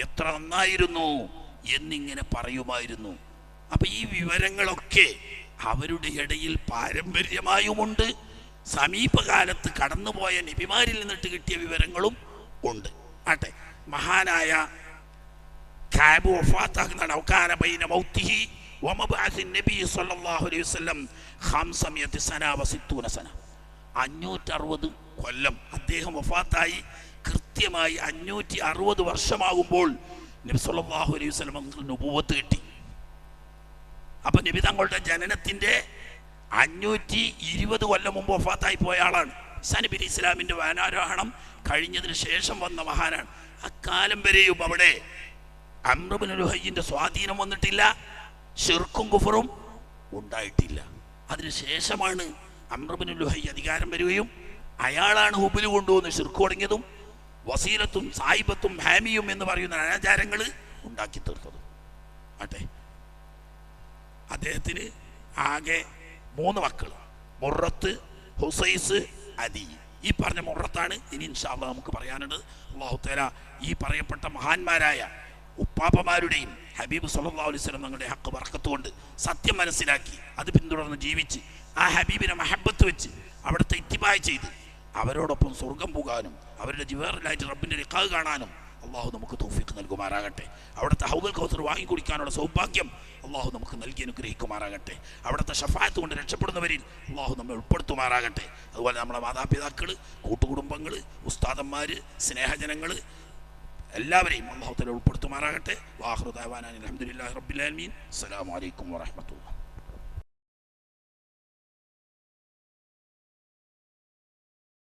എത്ര നന്നായിരുന്നു എന്നിങ്ങനെ പറയുമായിരുന്നു. അപ്പൊ ഈ വിവരങ്ങളൊക്കെ അവരുടെ ഇടയിൽ പാരമ്പര്യമായുമുണ്ട്, സമീപകാലത്ത് കടന്നുപോയ നബിമാരിൽ നിന്നിട്ട് കിട്ടിയ വിവരങ്ങളും ഉണ്ട്. ആട്ടെ, മഹാനായ കഅബ് വഫാത്താകുന്നതാണ്. ഔകാന ബൈന മൗതിഹി വമബഅസിൻ നബി സ്വല്ലല്ലാഹു അലൈഹി വസല്ലം 500 സന വ60 സന, 560 കൊല്ലം അദ്ദേഹം വഫാത്തായി. കൃത്യമായി 560 വർഷമാകുമ്പോൾ നബി സ്വല്ലല്ലാഹു അലൈഹി വസല്ലം നുബുവത്ത് കിട്ടി. അപ്പൊ നബി തങ്ങളുടെ ജനനത്തിന്റെ 520 കൊല്ലം മുമ്പ് വഫാത്തായി പോയ ആളാണ്. ഈസാ നബി ഇസ്ലാമിന്റെ വാനാരോഹണം കഴിഞ്ഞതിന് ശേഷം വന്ന മഹാനാണ്. അക്കാലം വരെയും അവിടെ അംർ ഇബ്നു ലുഹയ്യിന്റെ സ്വാധീനം വന്നിട്ടില്ല, ശിർക്കും കുഫറും ഉണ്ടായിട്ടില്ല. അതിനുശേഷമാണ് അംർ ഇബ്നു ലുഹയ്യ് അധികാരം വരികയും അയാളാണ് ഹുബിൽ കൊണ്ടുവന്ന് ശിർക്ക് തുടങ്ങിയതും വസീലത്തും സായിബത്തും ഹാമിയും എന്ന് പറയുന്ന അനാചാരങ്ങൾ ഉണ്ടാക്കി തീർത്തതും. ആട്ടെ, അദ്ദേഹത്തിന് ആകെ 3 മക്കൾ, മുറത്ത്, ഹുസൈസ്, അദി. ഈ പറഞ്ഞ മുറത്താണ് ഇനി ഇൻഷാ അല്ലാഹ് നമുക്ക് പറയാനുള്ളത്. അല്ലാഹു തആല ഈ പറയപ്പെട്ട മഹാന്മാരായ ഉപ്പാപ്പമാരുടെയും ഹബീബ് സല്ലല്ലാഹു അലൈഹി വസല്ലം തങ്ങളുടെ ഹക്ക് ബർക്കത്ത് കൊണ്ട് സത്യം മനസ്സിലാക്കി അത് പിന്തുടർന്ന് ജീവിച്ച് ആ ഹബീബിനെ മഹബത്ത് വെച്ച് അവിടുത്തെ ഇത്തിബായ് ചെയ്ത് അവരോടൊപ്പം സ്വർഗം പോകാനും അവരുടെ ജിവാറിലായിട്ട് റബ്ബിന്റെ ലിഖാ കാണാനും അള്ളാഹു നമുക്ക് തൗഫീഖ് നൽകുമാറാകട്ടെ. അവിടുത്തെ ഹൗദുൽ കൗസർ വാങ്ങിക്കുടിക്കാനുള്ള സൗഭാഗ്യം അള്ളാഹു നമുക്ക് നൽകി അനുഗ്രഹിക്കുമാറാകട്ടെ. അവിടുത്തെ ഷഫാഅത്ത് കൊണ്ട് രക്ഷപ്പെടുന്നവരിൽ അള്ളാഹു നമ്മെ ഉൾപ്പെടുത്തുമാറാകട്ടെ. അതുപോലെ നമ്മുടെ മാതാപിതാക്കൾ, കൂട്ടുകുടുംബങ്ങൾ, ഉസ്താദന്മാർ, സ്നേഹജനങ്ങൾ എല്ലാവരെയും അള്ളാഹു തആല ഉൾപ്പെടുത്തുമാറാകട്ടെ. വാഖിറു ദഅവാനാ അൽഹംദുലില്ലാഹി റബ്ബിൽ ആലമീൻ. അസ്സലാമു അലൈക്കും വറഹ്മത്തുള്ളാഹി.